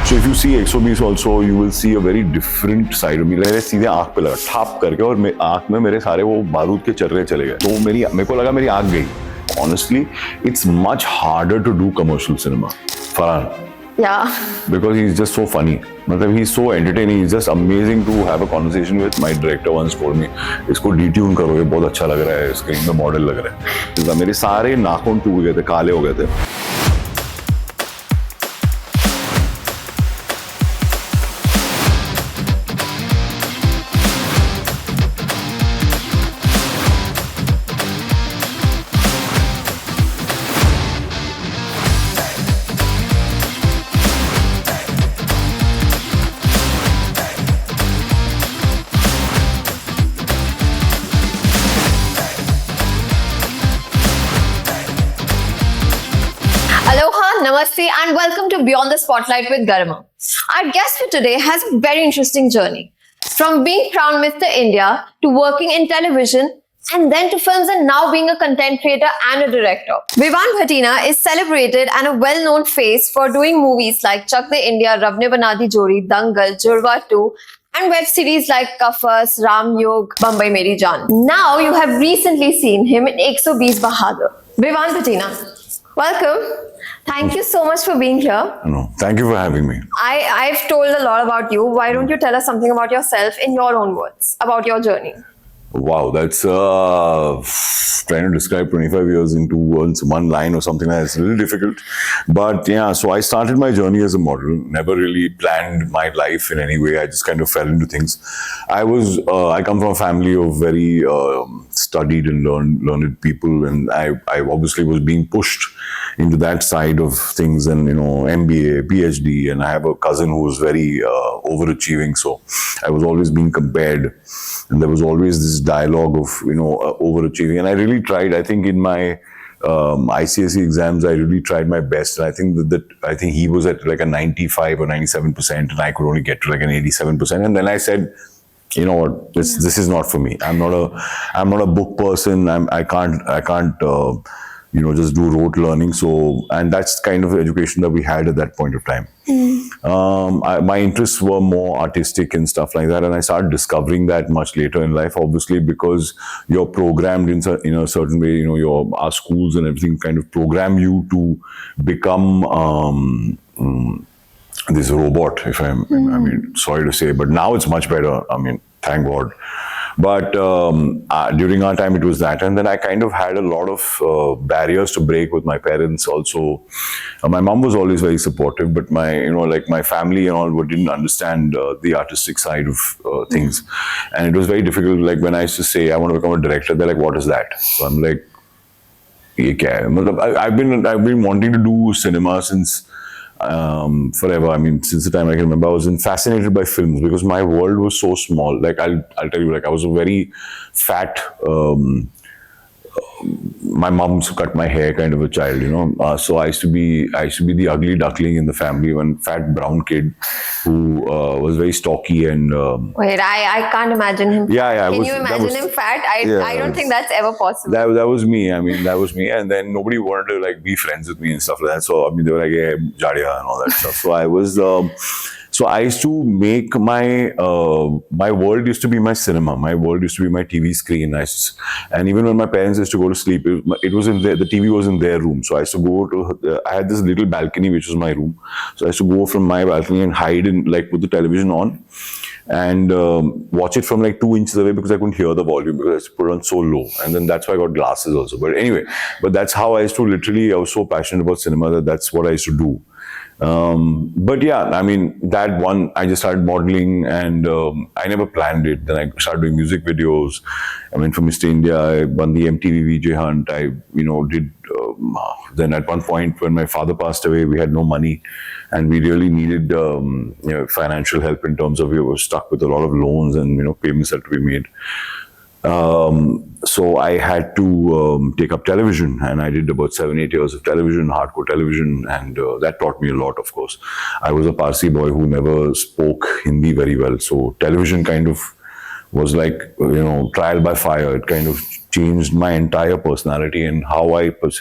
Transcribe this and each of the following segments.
So if you see XOBs also, you will see a very different side of me. मेरे सीधे आँख पे लगा ठाप करके और आँख में मेरे सारे वो बारूद के चर्रे चले गए. तो मेरे को लगा मेरी आँख गई. Honestly, it's much harder to do commercial cinema. Farhan. Yeah. Because he's just so funny. मतलब he's so entertaining. It's just amazing to have a conversation with. My director once told me, इसको detune करो, ये बहुत अच्छा लग रहा है, screen में मॉडल लग रहा है. मेरे सारे नाखून टूट गए थे, काले हो गए थे. Namaste and welcome to Beyond the Spotlight with Garma. Our guest for today has a very interesting journey. From being crowned Mr. India to working in television and then to films and now being a content creator and a director. Vivaan Bhatina is celebrated and a well-known face for doing movies like Chak De India, Rab Ne Bana Di Jodi, Dangal, Jurwa 2 and web series like Kafas, Ram Yog, Bombay Meri Jaan. Now you have recently seen him in 120 Bahadur. Vivaan Bhatina, welcome. Thank you so much for being here. No, thank you for having me. I've told a lot about you. Why don't you tell us something about yourself in your own words, about your journey? Wow, that's trying to describe 25 years in 2 words, one line or something like that. It's a little difficult. But yeah, so I started my journey as a model. Never really planned my life in any way. I just kind of fell into things. I come from a family of very studied and learned people, and I obviously was being pushed into that side of things, and MBA, PhD, and I have a cousin who was very overachieving, so I was always being compared, and there was always this dialogue of overachieving, and I really tried. I think in my ICSE exams, I really tried my best, and I think I think he was at like a 95 or 97%, and I could only get to like an 87%, and then I said, you know what, this is not for me. I'm not a book person. I can't just do rote learning. So, and that's kind of education that we had at that point of time. My interests were more artistic and stuff like that, and I started discovering that much later in life, obviously, because you're programmed in a certain way. Our schools and everything kind of program you to become this robot, I mean, sorry to say, but now it's much better. I mean, thank God. But during our time, it was that. And then I kind of had a lot of barriers to break with my parents also. My mom was always very supportive, but my family and all didn't understand the artistic side of things. And it was very difficult. Like when I used to say, I want to become a director, they're like, what is that? So I'm like, I've been wanting to do cinema since forever. I mean, since the time I can remember, I was fascinated by films because my world was so small. Like I'll tell you, like I was a very fat, my mom used to cut my hair kind of a child, so I used to be the ugly duckling in the family, one fat brown kid who was very stocky and wait, I can't imagine him. Yeah. Can you imagine him fat? I don't think that's ever possible. That was me. I mean, that was me. And then nobody wanted to like be friends with me and stuff like that. So I mean, they were like, hey, Jadia and all that stuff. So I was. So I used to make my world used to be my cinema. My world used to be my TV screen. And even when my parents used to go to sleep, it was in the TV was in their room. So I used to go to. I had this little balcony which was my room. So I used to go from my balcony and hide and like put the television on, and watch it from like 2 inches away because I couldn't hear the volume because I used to put it on so low. And then that's why I got glasses also. But anyway, that's how I used to literally. I was so passionate about cinema that's what I used to do. But yeah, I mean, that one, I just started modeling, and I never planned it. Then I started doing music videos. I went for Mr. India. I won the MTV VJ Hunt. I, did. Then at one point when my father passed away, we had no money, and we really needed financial help in terms of we were stuck with a lot of loans and payments had to be made. So I had to take up television, and I did about 7-8 years of television, hardcore television, and that taught me a lot, of course. I was a Parsi boy who never spoke Hindi very well, so television kind of was like, trial by fire. It kind of changed my entire personality and how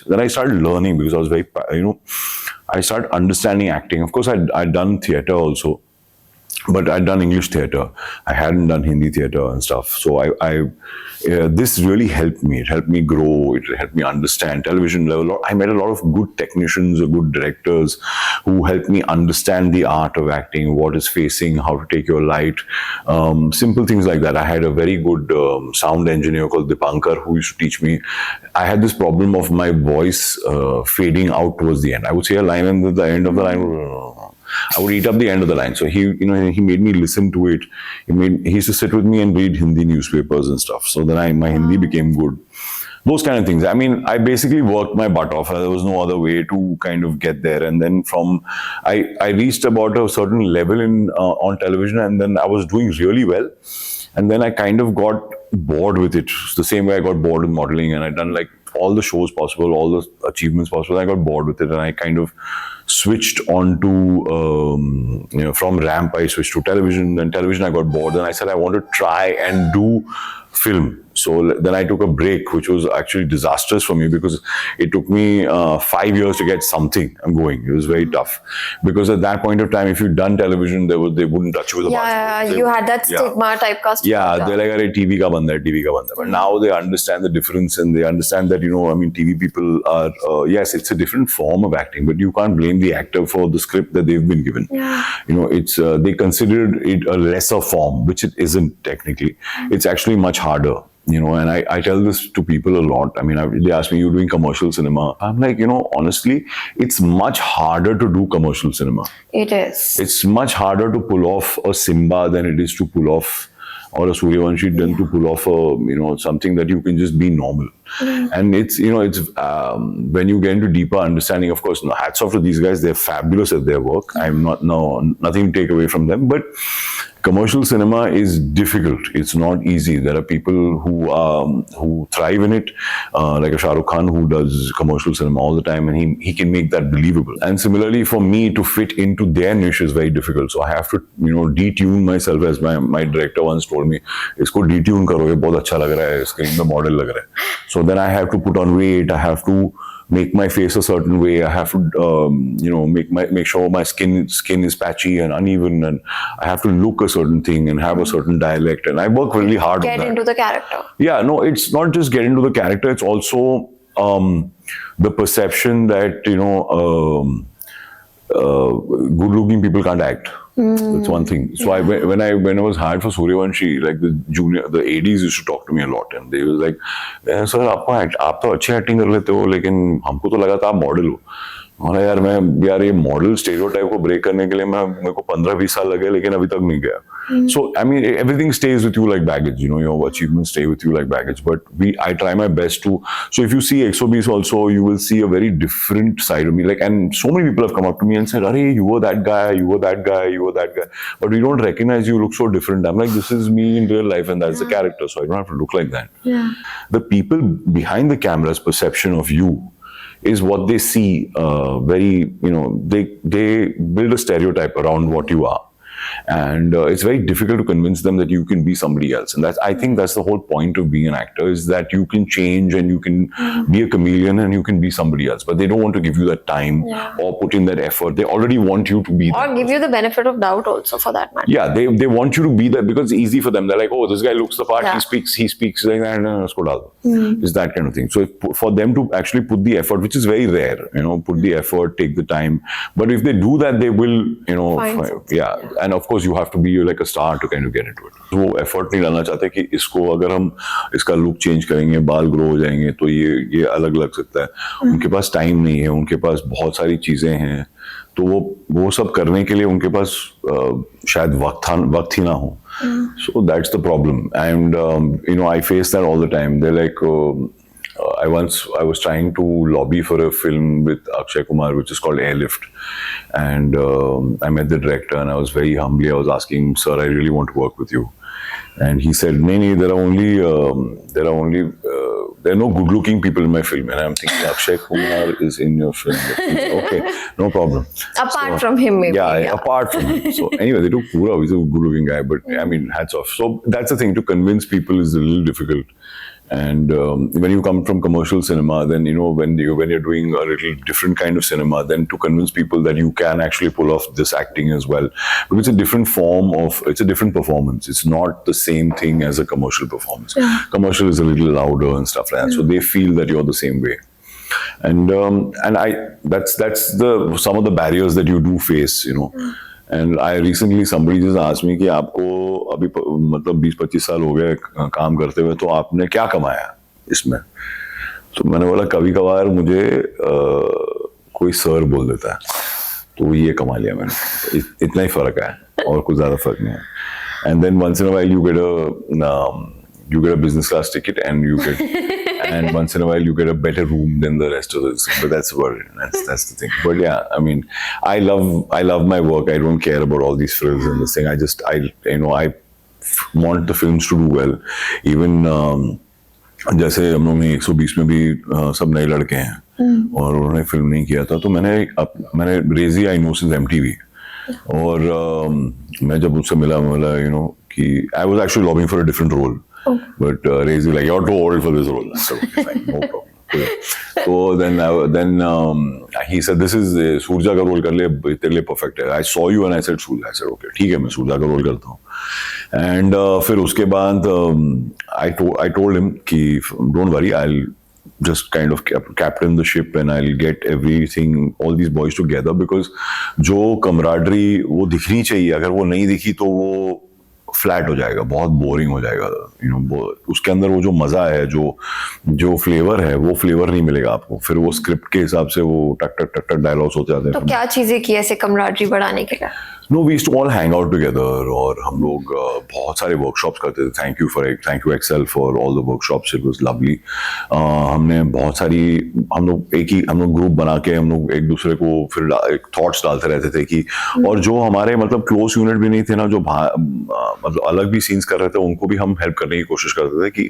then I started learning because I was very, I started understanding acting. Of course, I'd done theatre also, but I'd done English theatre. I hadn't done Hindi theatre and stuff. So this really helped me. It helped me grow. It helped me understand television level. I met a lot of good technicians or good directors who helped me understand the art of acting, what is facing, how to take your light, simple things like that. I had a very good sound engineer called Dipankar who used to teach me. I had this problem of my voice fading out towards the end. I would say a line, and at the end of the line, I would eat up the end of the line. So he made me listen to it. He used to sit with me and read Hindi newspapers and stuff. So then my Hindi became good. Those kind of things. I mean, I basically worked my butt off. There was no other way to kind of get there. And then I reached about a certain level on television, and then I was doing really well. And then I kind of got bored with it. The same way I got bored with modeling, and I'd done like all the shows possible, all the achievements possible. I got bored with it, and I kind of switched on to, from ramp, I switched to television. Then television, I got bored. Then I said I want to try and do film. So then I took a break, which was actually disastrous for me because it took me 5 years to get something going. It was very tough because at that point of time, if you'd done television, they wouldn't touch you with a Yeah, you had that stigma typecast. Yeah, they're like, "Arey, TV ka banda hai, TV ka banda hai." But now they understand the difference, and they understand that, TV people are, yes, it's a different form of acting, but you can't blame the actor for the script that they've been given. Yeah. It's they considered it a lesser form, which it isn't technically. It's actually much harder. And I tell this to people a lot. I mean, they ask me, "You're doing commercial cinema." I'm like, honestly, it's much harder to do commercial cinema. It is. It's much harder to pull off a Simba than it is to pull off, or a Suryavanshi than to pull off a, something that you can just be normal. And it's when you get into deeper understanding, of course, hats off to these guys. They're fabulous at their work. I'm nothing to take away from them, but commercial cinema is difficult. It's not easy. There are people who thrive in it, like a Shah Rukh Khan who does commercial cinema all the time, and he can make that believable. And similarly, for me to fit into their niche is very difficult. So I have to, detune myself, as my director once told me, "Isko detune karo, ye bahut acha lag raha hai, screen mein model lag raha hai." So then I have to put on weight. I have to make my face a certain way. I have to, make sure my skin is patchy and uneven, and I have to look a certain thing and have a certain dialect. And I work really hard on that. Get into the character. Yeah, no, it's not just get into the character. It's also the perception that good-looking people can't act. That's one thing. So when I was hired for Suryavanshi, like the ADs used to talk to me a lot, and they was like, "Sir, आप तो अच्छी acting कर लेते हो, लेकिन हमको तो लगा था आप मॉडल हो." और यार ये मॉडल स्टेरियोटाइप को ब्रेक करने के लिए मेरे को 15-20 साल लगे, लेकिन अभी तक नहीं गया. So I mean, everything stays with you like baggage. Your achievements stay with you like baggage. But I try my best to. So if you see 120 also, you will see a very different side of me. And so many people have come up to me and said, "Arey, you were that guy, you were that guy, you were that guy. But we don't recognize you. Look so different." I'm like, this is me in real life, and that's the character. So I don't have to look like that. Yeah. The people behind the camera's perception of you is what they see. They build a stereotype around what you are. And it's very difficult to convince them that you can be somebody else. And I think that's the whole point of being an actor, is that you can change and you can be a chameleon and you can be somebody else. But they don't want to give you that time or put in that effort. They already want you to be Or give you the benefit of doubt also, for that matter. Yeah, they want you to be there because it's easy for them. They're like, "Oh, this guy looks the part, Yeah. he speaks like that, usko dal do." It's that kind of thing. So for them to actually put the effort, which is very rare, put the effort, take the time. But if they do that, they will, And of course, you have to be like a star to kind of get into it. वो effort नहीं डालना चाहते कि इसको अगर हम इसका look change करेंगे, बाल grow हो जाएंगे, तो ये अलग लग सकता है. उनके पास time नहीं है, उनके पास बहुत सारी चीजें हैं, तो वो सब करने के लिए उनके पास शायद वक्त ही ना हो. So that's the problem. And I face that all the time. They're like, I was trying to lobby for a film with Akshay Kumar, which is called Airlift, and I met the director, and I was very humbly, I was asking, "Sir, I really want to work with you." And he said, "No, there are no good-looking people in my film." And I'm thinking, Akshay Kumar is in your film. Okay, no problem. Apart from him, maybe. Yeah, apart from him. So anyway, they took Pura. He's a good-looking guy, but I mean, hats off. So that's the thing. To convince people is a little difficult. And when you come from commercial cinema, then when you're doing a little different kind of cinema, then to convince people that you can actually pull off this acting as well, because it's a different it's a different performance. It's not the same thing as a commercial performance. Commercial is a little louder and stuff like that, so they feel that you're the same way. And that's some of the barriers that you do face. And I recently somebody just asked me कि आपको अभी मतलब 20-25 साल हो गए काम करते हुए, तो आपने क्या कमाया इसमें? तो मैंने बोला कभी कभार मुझे कोई सर बोल देता है, तो ये कमा लिया मैंने. इतना ही फर्क है, और कुछ ज्यादा फर्क नहीं है. And then once in a while you get a business class ticket, and and once in a while you get a better room than the rest of us. But that's about it. That's the thing. But yeah, I mean, I love my work. I don't care about all these frills and this thing. I want the films to do well. Even जैसे हम लोग ने 120 में भी सब नए लड़के हैं और उन्होंने फिल्म नहीं किया था, तो मैंने रेजी आई नो सिंस MTV, और मैं जब उससे मिला कि I was actually lobbying for a different role. But Ray's like, you're too old for this role. So, fine, no problem. So then he said, this is Surja का role कर ले, तेरे लिए perfect है. I saw you and I said Surja. I said, okay, ठीक है, मैं Surja का role करता हूँ. And फिर उसके बाद I told him कि don't worry, I'll just kind of captain the ship and I'll get everything, all these boys together, because जो camaraderie वो दिखनी चाहिए, अगर वो नहीं दिखी तो वो फ्लैट हो जाएगा, बहुत बोरिंग हो जाएगा. उसके अंदर वो जो मजा है, जो फ्लेवर है, वो फ्लेवर नहीं मिलेगा आपको. फिर वो स्क्रिप्ट के हिसाब से वो टक टक टक टक डायलॉग्स होते जाते हैं. तो क्या चीजें की ऐसे कमराडरी बढ़ाने के लिए? No, we used to all hang out together, और हम लोग बहुत सारे वर्कशॉप्स करते थे. Thank you Excel for all the workshops. It was lovely. हमने बहुत सारी हम लोग ग्रुप बना के हम लोग एक दूसरे को फिर थॉट्स डालते रहते थे कि, और जो हमारे मतलब क्लोज यूनिट भी नहीं थे ना, जो मतलब अलग भी सीन्स कर रहे थे, उनको भी हम हेल्प करने की कोशिश करते थे कि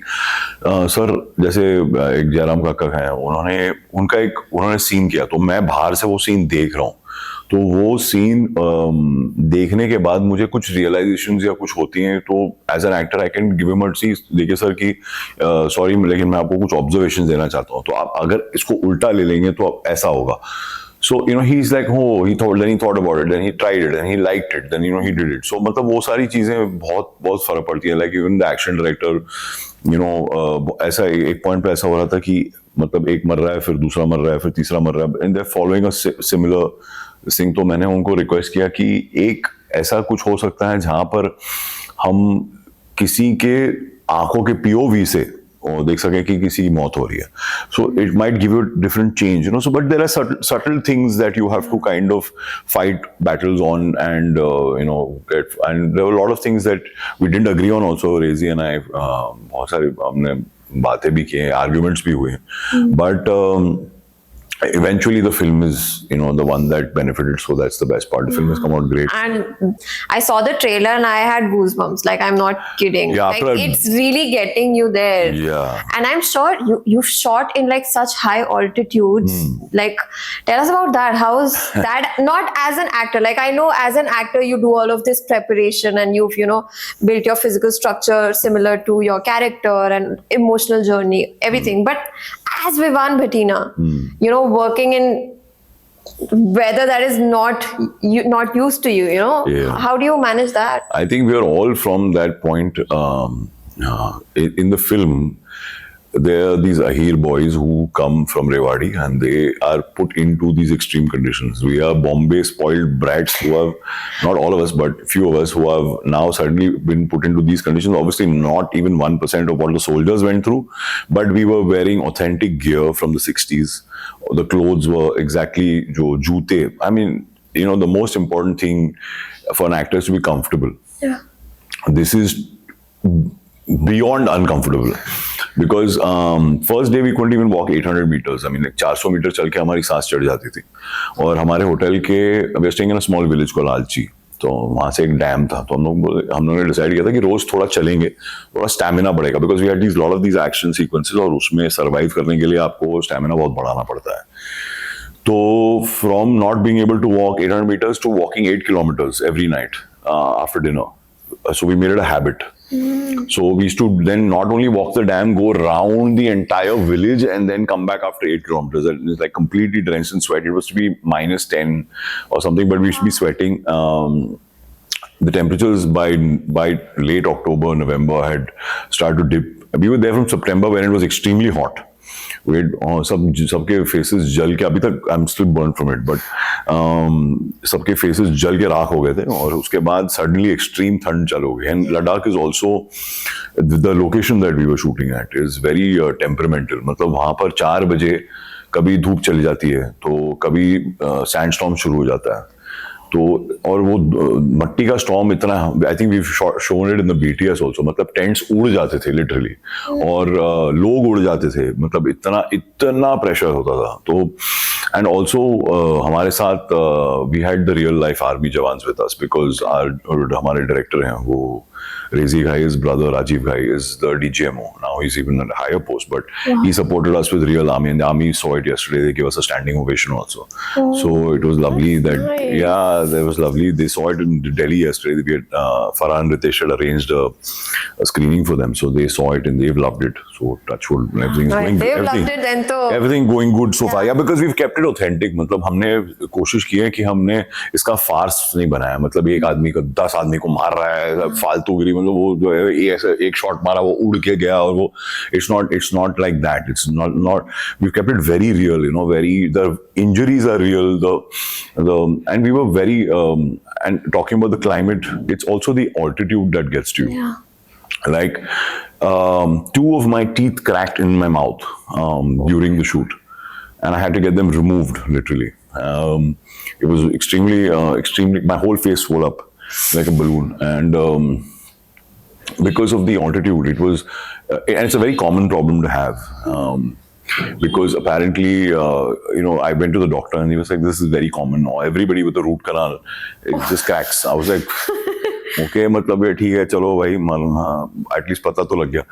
सर, जैसे एक जयराम काका हैं, उन्होंने सीन किया, तो मैं बाहर से वो सीन देख रहा हूँ, तो वो सीन देखने के बाद मुझे कुछ रियलाइजेशंस या कुछ होती हैं, तो as an actor I can give him a C, देखिए सर कि सॉरी, लेकिन मैं आपको कुछ ऑब्जर्वेशन देना चाहता हूँ, तो आप अगर इसको उल्टा ले लेंगे तो आप ऐसा होगा. So he's like, oh, he thought about it, then he tried it, then he liked it, then he did it. So मतलब वो सारी चीजें बहुत फर्क पड़ती है. Like even the action director, ऐसा एक पॉइंट पे ऐसा हो रहा था कि मतलब एक मर रहा है, फिर दूसरा मर रहा है, फिर तीसरा मर रहा है, and they're following a similar thing. तो मैंने उनको रिक्वेस्ट किया कि एक ऐसा कुछ हो सकता है जहां पर हम किसी के आंखों के POV से और देख सके कि किसी की मौत हो रही है. So it might give you a different change, so but there are subtle things that you have to kind of fight battles on, and and there were a lot of things that we didn't agree on also. Rezi and I बहुत सारी हमने बातें भी की, arguments भी हुए, but eventually the film is the one that benefited, so that's the best part. The film has come out great, and I saw the trailer and I had goosebumps. Like, I'm not kidding. Yeah, like, it's really getting you there. Yeah. And I'm sure you've shot in like such high altitudes. Like, tell us about that. How's that? Not as an actor. Like, I know as an actor you do all of this preparation and you've built your physical structure similar to your character and emotional journey, everything. But as Vivan Bhattina, working in weather that is not used to you, Yeah. How do you manage that? I think we are all from that point. In the film, there are these Ahir boys who come from Rewari, and they are put into these extreme conditions. We are Bombay spoiled brats who have, not all of us, but few of us who have now suddenly been put into these conditions. Obviously not even 1% of what the soldiers went through, but we were wearing authentic gear from the 60s. The clothes were exactly joote. I mean, the most important thing for an actor is to be comfortable. Yeah. This is beyond uncomfortable, because first day we couldn't even walk 800 meters. I mean, like 400 metre चल के हमारी सांस चढ़ जाती थी. और हमारे hotel के, we are staying in a small village called लालची, तो वहाँ से एक डैम था, तो हम लोगों ने डिसाइड किया था कि रोज थोड़ा चलेंगे, थोड़ा स्टैमिना बढ़ेगा, because we had these lot of these action sequences, और उसमें सर्वाइव करने के लिए आपको स्टैमिना बहुत बढ़ाना पड़ता है. तो from not being able to walk 800 meters to walking 8 kilometers every night after dinner. So we made it a habit. So we used to then not only walk the dam, go round the entire village and then come back after 8 kilometers. It was like completely drenched in sweat. It was to be -10 or something, but we used to be sweating. The temperatures by late October, November had started to dip. We were there from September when it was extremely hot. We had सबके faces जल के, अभी तक I'm still burnt from it, but सबके faces जल के राख हो गए थे और उसके बाद suddenly extreme ठंड चालू हो गई. And Ladakh is also the location that we were shooting at is very temperamental. मतलब वहाँ पर 4 बजे कभी धूप चली जाती है तो कभी सैंडस्टॉर्म शुरू हो जाता है. तो और वो मट्टी का स्टॉर्म इतना, I think we shone it in the BTS also, मतलब टेंट्स उड़ जाते थे लिटरली और लोग उड़ जाते थे, मतलब इतना प्रेशर होता था. तो एंड ऑल्सो हमारे साथ we had the real life army jawans with us because हमारे डायरेक्टर हैं वो Rezi Ghai, his brother Rajiv Ghai is the DGMO. Now he's even at a higher post, but he supported us with real army, and the army saw it yesterday. They gave us a standing ovation also. So it was lovely that, yeah, it was lovely. They saw it in Delhi yesterday. We had, Farah and Ritesh had arranged a screening for them, so they saw it and they've loved it. So touchwood, everything's going good. They've loved it then तो Everything going good so far. Yeah, because we've kept it authentic. मतलब हमने कोशिश की है कि हमने इसका फार्स नहीं बनाया. मतलब एक आदमी को 10 आदमी को मार रहा है फालतूगिरी, मतलब वो जो है ऐसे एक शॉट मारा वो उड़ के गया और वो it's not like that. It's not we've kept it very real, you know, very, the injuries are real, the and we were very and talking about the climate, it's also the altitude that gets to you. yeah. Like 2 of my teeth cracked in my mouth during the shoot, and I had to get them removed literally. It was extremely, my whole face swelled up like a balloon, and because of the altitude, it was and it's a very common problem to have, because apparently I went to the doctor and he was like, this is very common now, everybody with the root canal, it just cracks. I was like, okay, मतलब ये ठीक है, चलो भाई, at least पता तो लग गया.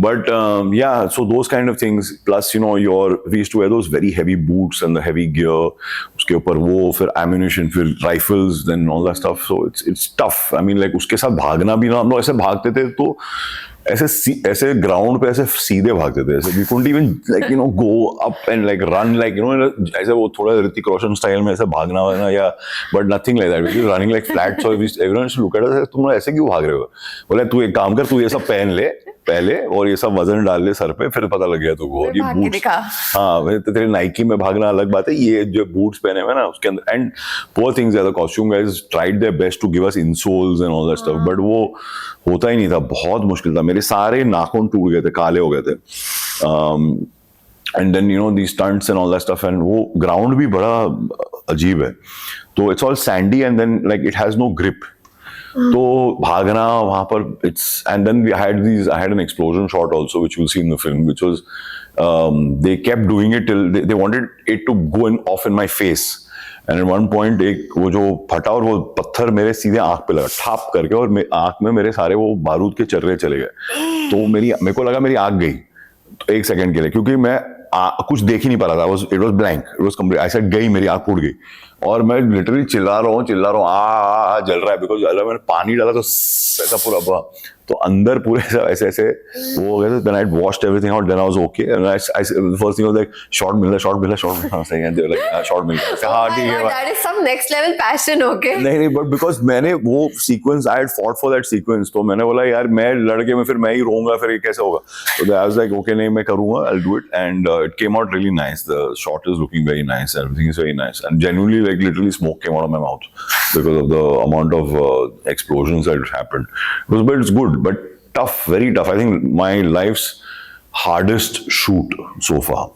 But yeah, so those kind of things, plus we used to wear those very heavy boots and the heavy gear, उसके ऊपर वो, फिर ammunition, फिर rifles, then all that stuff. So it's tough. I mean, like उसके साथ भागना भी ना, हम लोग ऐसे भागते थे तो ऐसे ग्राउंड पे ऐसे सीधे भागते थे, ऐसे we couldn't even like go up and like run like ऐसे वो थोड़ा ऋतिक रोशन स्टाइल में ऐसे भागना वागना, या but nothing like that. We running like flat. So everyone look at us, तुम ऐसे क्यों भाग रहे हो? बोले तू एक काम कर, तू ये सब पहन ले पहले और ये सब वजन डाल ले सर पे, फिर पता लग गया तुमको. और ये बूट्स, हाँ, तेरे नाइकी में भागना अलग बात है, ये जो बूट्स पहने हुए ना उसके अंदर. And poor things, the costume guys tried their best to give us insoles and all that stuff, but वो होता ही नहीं था. बहुत मुश्किल था. मेरे सारे नाखून टूट गए थे, काले हो गए थे. And then the stunts and all that stuff, and वो ग्राउंड भी बड़ा अजीब है. तो it's all sandy and then like it has no grip. तो भागना वहां पर, it's, and then I had an explosion shot also which you will see in the film, which was they kept doing it till they wanted it to go off in my face, and at one point एक वो जो फटा और वो पत्थर मेरे सीधे आंख पे लगा ठाप करके, और आंख में मेरे सारे वो बारूद के चर्रे चले गए. तो मेरे को लगा मेरी आंख गई तो 1 सेकंड के लिए, क्योंकि मैं कुछ देख ही नहीं पा रहा था. It was blank, it was complete. I said गई, मेरी आंख फूट गई और मैं लिटरली चिल्ला रहा हूँ आ जल रहा है, बिकॉज मैंने पानी डाला तो ऐसा पूरा, तो अंदर पूरे ऐसे वो हो गए थे. Then I washed everything out, then I was okay, and I first thing was like shot मिल रहा, हाँ सही है, दे लाइक शॉट मिल रहा, हाँ ठीक है. That is some next level passion. Okay, नहीं, बट बिकॉज मैंने वो sequence, I had fought for that sequence, तो मैंने बोला यार मैं लड़के में फिर मैं ही रोऊंगा, फिर ये कैसे होगा. तो आई वाज लाइक ओके, नहीं मैं करूंगा, I will do it, and it came out really nice. The shot is looking very nice, everything is very nice, and genuinely like literally smoke came out of my mouth because of the amount of explosions that happened. But it's good, but tough, very tough. I think my life's hardest shoot so far.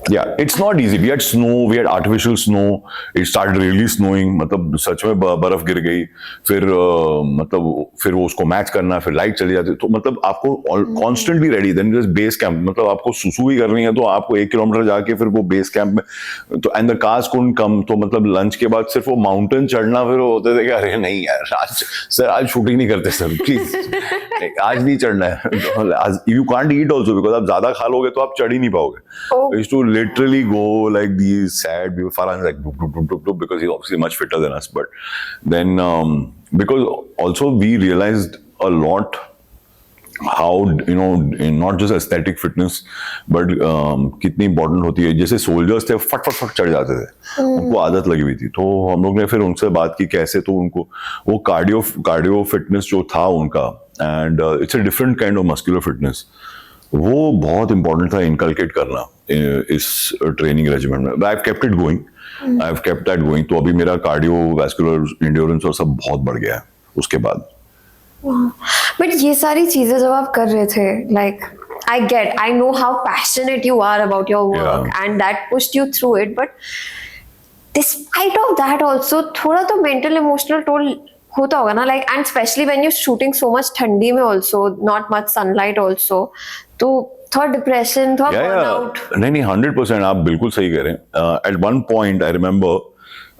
Yeah, it's not easy. We had snow, we had artificial snow. It started really snowing. मतलब सच में बर्फ गिर गई. फिर वो उसको match करना, फिर लाइट चली जाती. तो मतलब आपको constantly ready. Then base camp, मतलब आपको सुसु भी करनी है तो आपको 1 किलोमीटर जाके फिर वो बेस कैंप में, तो एंड द कार्स कुडंट कम. तो मतलब लंच के बाद सिर्फ वो माउंटेन चढ़ना, फिर होते थे कि अरे नहीं यार, आज शूटिंग नहीं करते सर, प्लीज आज नहीं चढ़ना है. You can't eat also, because आप ज्यादा खा लोगे तो आप चढ़ ही नहीं पाओगे. Literally go like these sad people. Farhan is like doop, doop, doop, doop, doop, because he's obviously much fitter than us. But then because also we realized a lot how, not just aesthetic fitness but कितनी important होती है. जैसे soldiers थे, फट फट फट चढ़ जाते थे, उनको आदत लगी हुई थी. तो हम लोग ने फिर उनसे बात की कैसे, तो उनको वो कार्डियो फिटनेस जो था उनका, and it's a different kind of muscular fitness, वो बहुत इंपॉर्टेंट था इनकलकेट करना इस ट्रेनिंग रेजिमेंट में. I have kept it going, I have kept that going. तो अभी मेरा कार्डियो वैस्कुलर एंड्योरेंस और सब बहुत बढ़ गया है उसके बाद. बट ये सारी चीजें जब आप कर रहे थे, like I know how passionate you are about your work, Yeah. and that pushed you through it, but despite of that also थोड़ा तो mental emotional toll होता होगा ना, like, and especially when you're shooting so much ठंडी में also, not much sunlight also, तो थोड़ा depression, थोड़ा burnout. नहीं 100% आप बिल्कुल सही कह रहे हैं. At one point I remember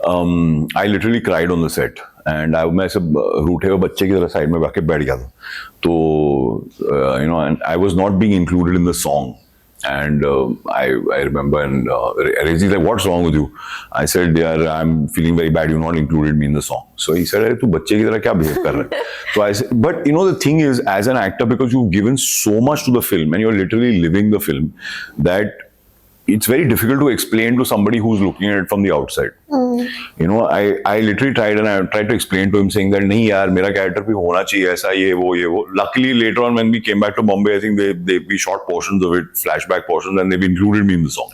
I literally cried on the set, and मैं ऐसे रूठे हुए बच्चे की तरह साइड में जाके बैठ गया था. तो and I was not being included in the song, and I remember, and Rezi's like, what's wrong with you? I said, yeah, I'm feeling very bad, you not included me in the song. So he said, अरे तू बच्चे की तरह क्या behave कर रहा है? So I said, but the thing is, as an actor, because you've given so much to the film and you're literally living the film, that it's very difficult to explain to somebody who's looking at it from the outside. I literally tried, and I tried to explain to him, saying that नहीं यार, मेरा character भी होना चाहिए ऐसा, ये वो. Luckily later on when we came back to Bombay, I think we shot portions of it, flashback portions, and they've included me in the song.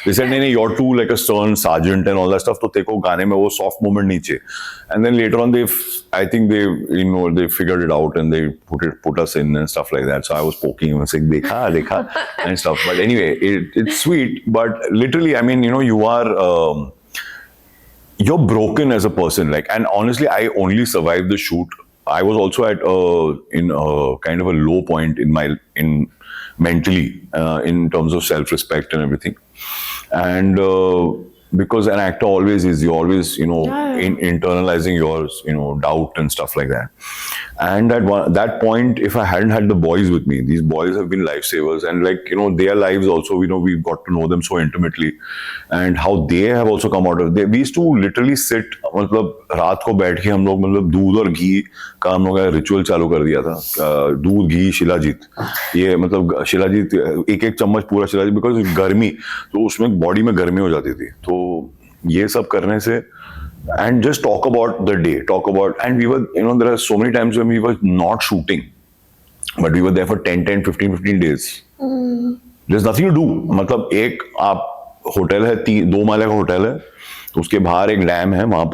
They said नहीं you're too like a stern sergeant and all that stuff, तो तेको गाने में वो soft moment नहीं चाहिए. And then later on I think they figured it out, and they put us in and stuff like that. So I was poking him and saying देखा and stuff. But anyway, it's sweet, but literally, I mean, you are you're broken as a person, like, and honestly I only survived the shoot. I was also at in a kind of a low point in mentally, in terms of self-respect and everything, and because an actor always is, you always internalizing your doubt and stuff like that. And at that point, if I hadn't had the boys with me, these boys have been lifesavers, and like their lives also, we've got to know them so intimately, and how they have also come out of. We used to literally sit, मतलब रात को बैठ के हम लोग मतलब दूध और घी का हम लोग का रिचुअल चालू कर दिया था. दूध घी शिलाजीत, ये मतलब शिलाजीत एक चम्मच पूरा शिलाजीत, बिकॉज गर्मी, तो उसमें बॉडी में गर्मी हो जाती थी. तो ये सब करने से, and just talk about the day, and we were, there are so many times when we were not shooting, but we were there for 10, 15 days. There's nothing to do. मतलब एक आप होटल है, 2 माले का होटल है, उसके बाहर एक dam है, वहां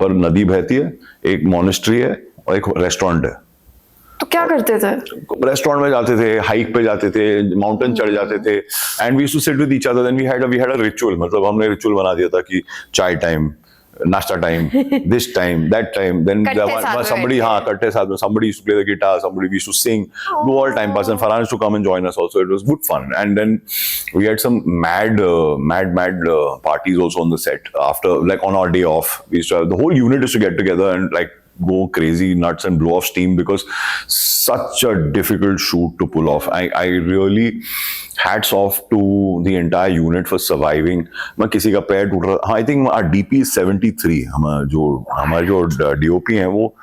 पर नदी बहती है, एक मॉनेस्ट्री है और एक रेस्टोरेंट है. तो क्या करते थे? रेस्टोरेंट में जाते थे, हाइक पे जाते थे, माउंटेन चढ़ जाते थे, and we used to sit with each other. Then we had a ritual, मतलब हमने रिचुअल बना दिया था कि चाय टाइम, नाश्ता time, this time, that time, then somebody, कट्टे साथ में, somebody used to play the guitar, somebody used to sing, do all time pass, and Farhan used to come and join us also. It was good fun, and then we had some mad parties also on the set after, like on our day off. We used to have, the whole unit used to get together and like go crazy nuts and blow off steam, because such a difficult shoot to pull off. I really hats off to the entire unit for surviving. मैं किसी का पैर टूट रहा, I think our DP is 73. हमारे जो DOP हैं वो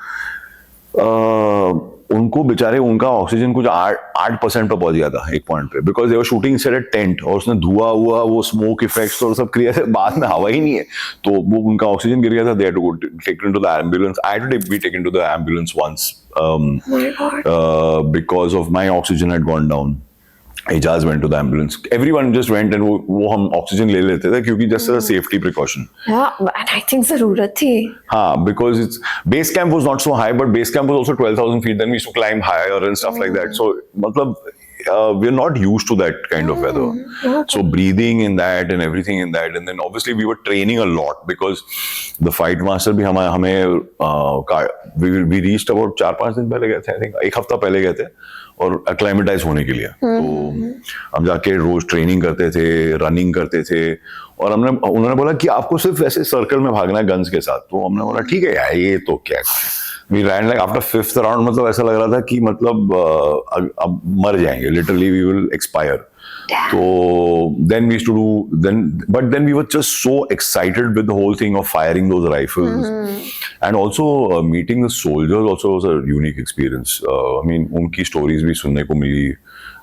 उनको बेचारे, उनका ऑक्सीजन कुछ 8% पे पहुंच गया था एक पॉइंट पे, because they were shooting set at tent, और उसने धुआं हुआ, वो स्मोक इफेक्ट्स और सब क्रिएट, बाद में हवा ही नहीं है, तो वो उनका ऑक्सीजन गिर गया था. They had to go taken to the ambulance. I had to be taken to the ambulance once because of my oxygen had gone down. Ijaz went to the ambulance. Everyone just went, and वो हम oxygen ले लेते थे क्योंकि just as a safety precaution. Yeah, and I think जरूरत थी. हाँ, because it's base camp was not so high, but base camp was also 12,000 feet. Then we used to climb higher and stuff like that. So मतलब we're not used to that kind of weather. So breathing in that and everything in that, and then obviously we were training a lot, because the fight master भी हमें we reached about 4-5 दिन पहले गए थे, I think 1 हफ्ता पहले गए थे, और अक्लाइमेटाइज होने के लिए. तो हम जाके रोज ट्रेनिंग करते थे, रनिंग करते थे, और उन्होंने बोला कि आपको सिर्फ ऐसे सर्कल में भागना है गन्स के साथ. तो हमने बोला ठीक है यार, ये तो क्या, we ran like after 5th round, मतलब ऐसा लग रहा था कि मतलब अब मर जाएंगे, literally we will expire. So then we used to do but then we were just so excited with the whole thing of firing those rifles, and also meeting the soldiers also was a unique experience. I mean, unki stories bhi sunne ko mili,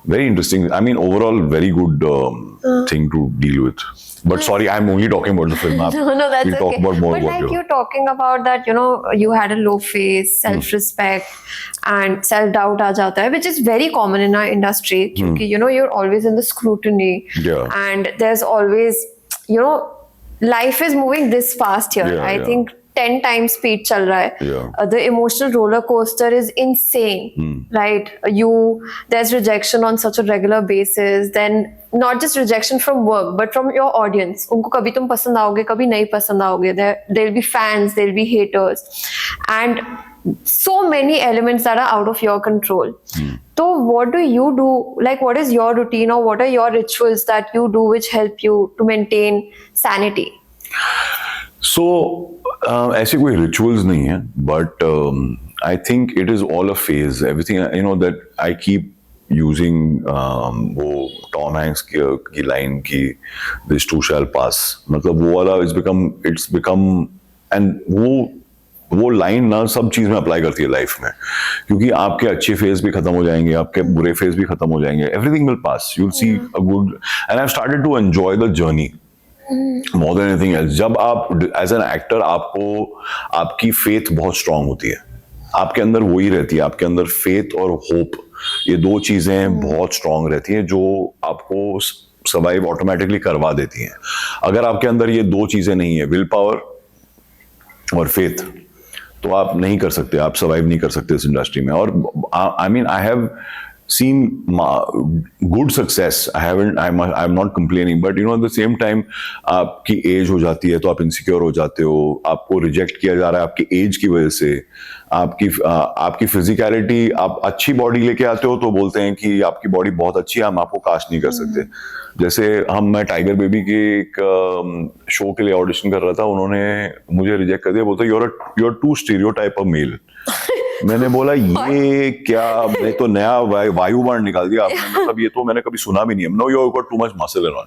very interesting. I mean, overall very good thing to deal with. But sorry, I'm only talking about the film. No, that's we'll okay. talk about more but about like your- you're talking about that, you know, you had a low face, self-respect, and self-doubt aa jata hai, which is very common in our industry. Because you know, you're always in the scrutiny, Yeah. and there's always, you know, life is moving this fast here. Yeah, I yeah. think 10 times speed chal raha hai. Yeah. The emotional roller coaster is insane, right? There's rejection on such a regular basis. Then not just rejection from work, but from your audience. उनको कभी तुम पसंद आओगे, कभी नहीं पसंद आओगे. There'll be fans, there'll be haters, and so many elements that are out of your control. So what do you do? Like, what is your routine, or what are your rituals that you do which help you to maintain sanity? So ऐसे कोई rituals नहीं है, but I think it is all a phase. Everything, you know, that I keep using वो Tom Hanks की line की this too shall pass. मतलब वो वाला it's become and वो लाइन ना सब चीज में अप्लाई करती है लाइफ में, क्योंकि आपके अच्छे फेज भी खत्म हो जाएंगे, आपके बुरे फेज भी खत्म हो जाएंगे. Everything will pass. You will see a good, and I have started to enjoy the journey more than anything else. जब आप एज एन एक्टर, आपको आपकी फेथ बहुत स्ट्रांग होती है, आपके अंदर वही रहती है, आपके अंदर फेथ और होप, ये दो चीजें बहुत स्ट्रांग रहती हैं जो आपको सर्वाइव ऑटोमेटिकली करवा देती हैं. अगर आपके अंदर ये दो चीजें नहीं है, विल पावर और फेथ, तो आप नहीं कर सकते, आप सर्वाइव नहीं कर सकते इस इंडस्ट्री में. और I mean I have seen good success. I'm not complaining, but you know, at the same time, आपकी एज हो जाती है तो आप इनसिक्योर हो जाते हो, आपको रिजेक्ट किया जा रहा है आपकी एज की वजह से, आपकी फिजिकलिटी, आप अच्छी बॉडी लेके आते हो तो बोलते हैं कि आपकी बॉडी बहुत अच्छी है, हम आपको कास्ट नहीं कर सकते. जैसे मैं टाइगर बेबी के एक शो के लिए ऑडिशन कर रहा था, उन्होंने मुझे रिजेक्ट कर दिया, बोलते you're too stereotype of male. मैंने बोला ये क्या, मैं तो नया वायुबाण निकाल दिया आपने, मतलब ये तो मैंने कभी सुना भी नहीं है. No, you have got too much muscle and all.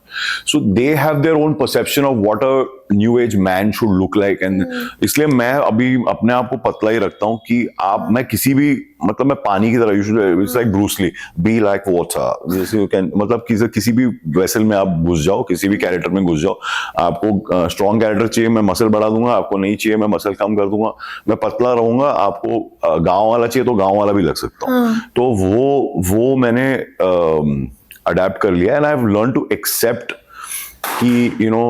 So they have their own perception of what a new age man should look like, and इसलिए मैं अभी अपने आप को पतला ही रखता हूँ कि मैं किसी भी, मतलब मैं पानी की तरह, it's like Bruce Lee, be like water. जैसे यू कैन, मतलब किसी भी वेसल में आप घुस जाओ, किसी भी कैरेक्टर में घुस जाओ. आपको स्ट्रॉन्ग कैरेक्टर चाहिए, मैं मसल बढ़ा दूंगा. आपको नहीं चाहिए, मैं मसल कम कर दूंगा. मैं पतला रहूंगा. आपको गांव वाला चाहिए तो गांव वाला भी लग सकता हूँ. तो वो मैंने अडेप्ट कर लिया, and I have learn to accept कि you know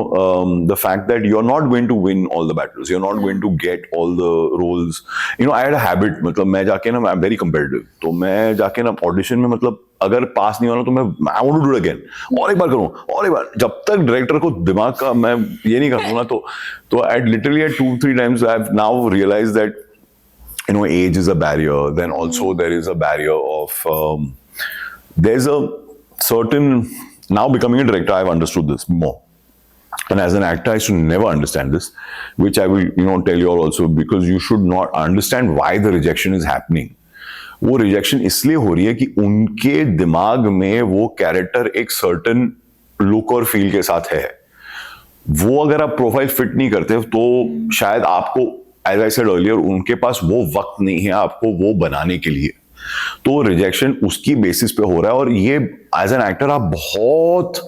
the fact that you're not going to win all the battles, you're not going to get all the roles. You know, I had a habit, मतलब मैं जाके ना, I'm very competitive, तो मैं जाके ना audition में, मतलब अगर पास नहीं होना तो I want to do it again, और एक बार करूँ, और एक बार, जब तक डायरेक्टर को दिमाग का मैं ये नहीं कर दूंगा. तो I literally had 2-3 times I've now realized that, you know, age is a barrier. Then also there is a barrier of there's a certain, now becoming a director, I've understood this more. And as an actor, I should never understand this, which I will, you know, tell you all also, because you should not understand why the rejection is happening. वो rejection इसलिए हो रही है कि उनके दिमाग में वो कैरेक्टर एक सर्टन लुक और फील के साथ है. वो अगर आप प्रोफाइल फिट नहीं करते तो शायद आपको, एज आई सेड अर्लियर, उनके पास वो वक्त नहीं है आपको वो बनाने के लिए. तो रिजेक्शन उसकी बेसिस पे हो रहा है. और ये एज एन एक्टर आप बहुत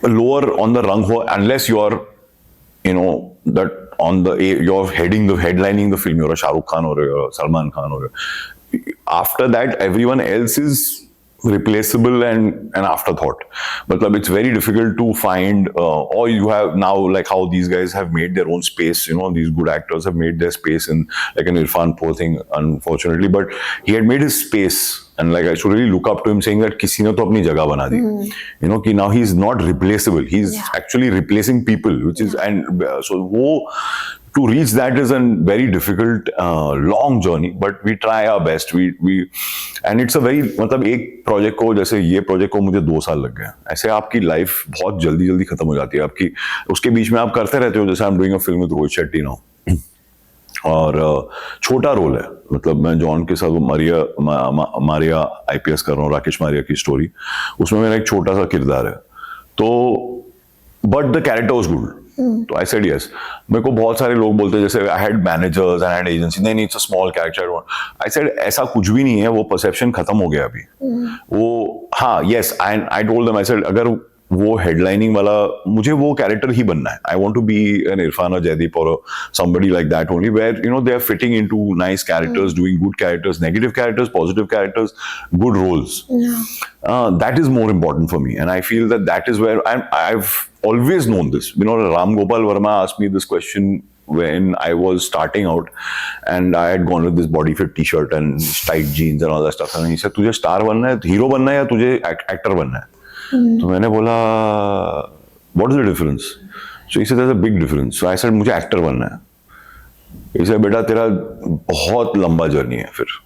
लोअर ऑन द रंग हो, unless you are, you know, that on the, you're headlining the film, you're a Shah Rukh Khan or a Salman Khan or after that everyone else is replaceable and an afterthought. But it's very difficult to find, or you have now, like how these guys have made their own space, you know, these good actors have made their space in, like an Irfan, poor thing, unfortunately, but he had made his space. And like I should really look up to him, saying that किसी ने तो अपनी जगह बना दी, you know, कि now he's not replaceable. He's actually replacing people, which is, and so वो, to reach that is a very difficult, long journey. But we try our best. We and it's a very, मतलब एक project को, जैसे ये project को मुझे 2 साल लग गए. ऐसे आपकी लाइफ बहुत जल्दी खत्म हो जाती है आपकी. उसके बीच में आप करते रहते हो. जैसे I'm doing a film with Rohit Shetty now. और छोटा रोल है, मतलब मैं जॉन के साथ वो मारिया आईपीएस कर रहा हूँ, राकेश मारिया की स्टोरी, उसमें मेरा एक छोटा सा किरदार है। तो but the character was good, तो आई सेड यस। मेरे को बहुत सारे लोग बोलते हैं जैसे I had managers, I had agency, नहीं it's a small character, I said ऐसा कुछ भी नहीं है, वो परसेप्शन खत्म हो गया अभी। वो हाँ yes, I told them, I said अगर वो हेडलाइनिंग वाला, मुझे वो कैरेक्टर ही बनना है। I want to be an Irfan और जयदीप और somebody like that only, where you know they are fitting into nice characters, doing good characters, negative characters, positive characters, good roles. That is more important for me, and I feel that is where I've always known this. You know, Ram Gopal Verma asked me this question when I was starting out, and I had gone with this body fit t-shirt and tight jeans and all that stuff, and he said, तुझे star बनना है, hero बनना है, या तुझे actor बनना है? तो मैंने बोला what is the difference? So he said there's a big difference. So I said मुझे एक्टर बनना है। He said बेटा तेरा बहुत लंबा जर्नी है, फिर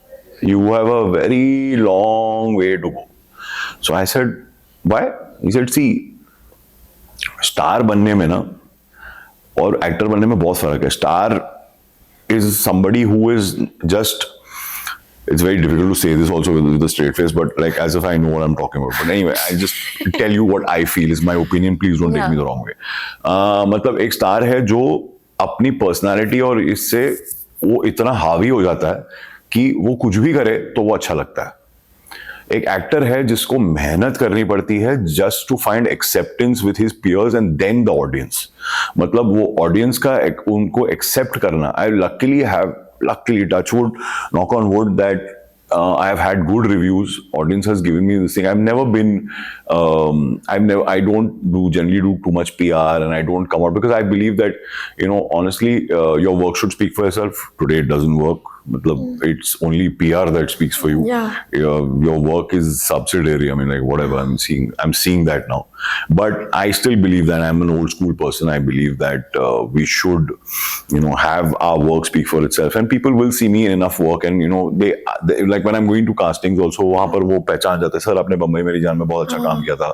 you have a very long way to go. So I said why? He said see, star बनने में ना और एक्टर बनने में बहुत फर्क है। Star is somebody who is just, it's very difficult to say this also with a straight face, but like as if I know what I'm talking about. But anyway, I just tell you what I feel is my opinion. Please don't take me the wrong way. मतलब एक star है जो अपनी personality और इससे वो इतना हावी हो जाता है कि वो कुछ भी करे तो वो अच्छा लगता है। एक एक्टर है जिसको मेहनत करनी पड़ती है just to find acceptance with his peers and then the audience. मतलब वो ऑडियंस का उनको एक्सेप्ट करना। आई luckily touch wood, knock on wood, that I have had good reviews. Audience has given me this thing. I've never been, I don't generally do too much PR, and I don't come out because I believe that, you know, honestly, your work should speak for itself. Today it doesn't work. It's only PR that speaks for you. Yeah. Your work is subsidiary. I mean, like whatever, I'm seeing that now. But I still believe that I'm an old school person. I believe that we should, you know, have our work speak for itself, and people will see me in enough work, and you know, they like when I'm going to castings also, वहाँ पर वो पहचान जाते हैं, sir आपने बम्बई मेरी जान में बहुत अच्छा काम किया था,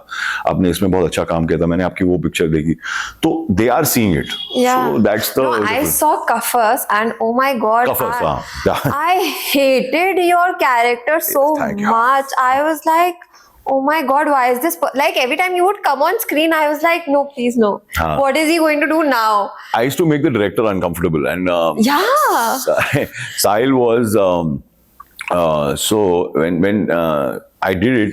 आपने इसमें बहुत अच्छा काम किया था, मैंने आपकी वो पिक्चर देखी, तो they are seeing it. Yeah. So that's the. No, I saw Kafas, and oh my God, Kafas, yeah. I hated your character so Thank you. much. I was like, oh my God, why is this? Like every time you would come on screen, I was like, no, please, no. What is he going to do now? I used to make the director uncomfortable, and Yeah. Sahil was so when I did it,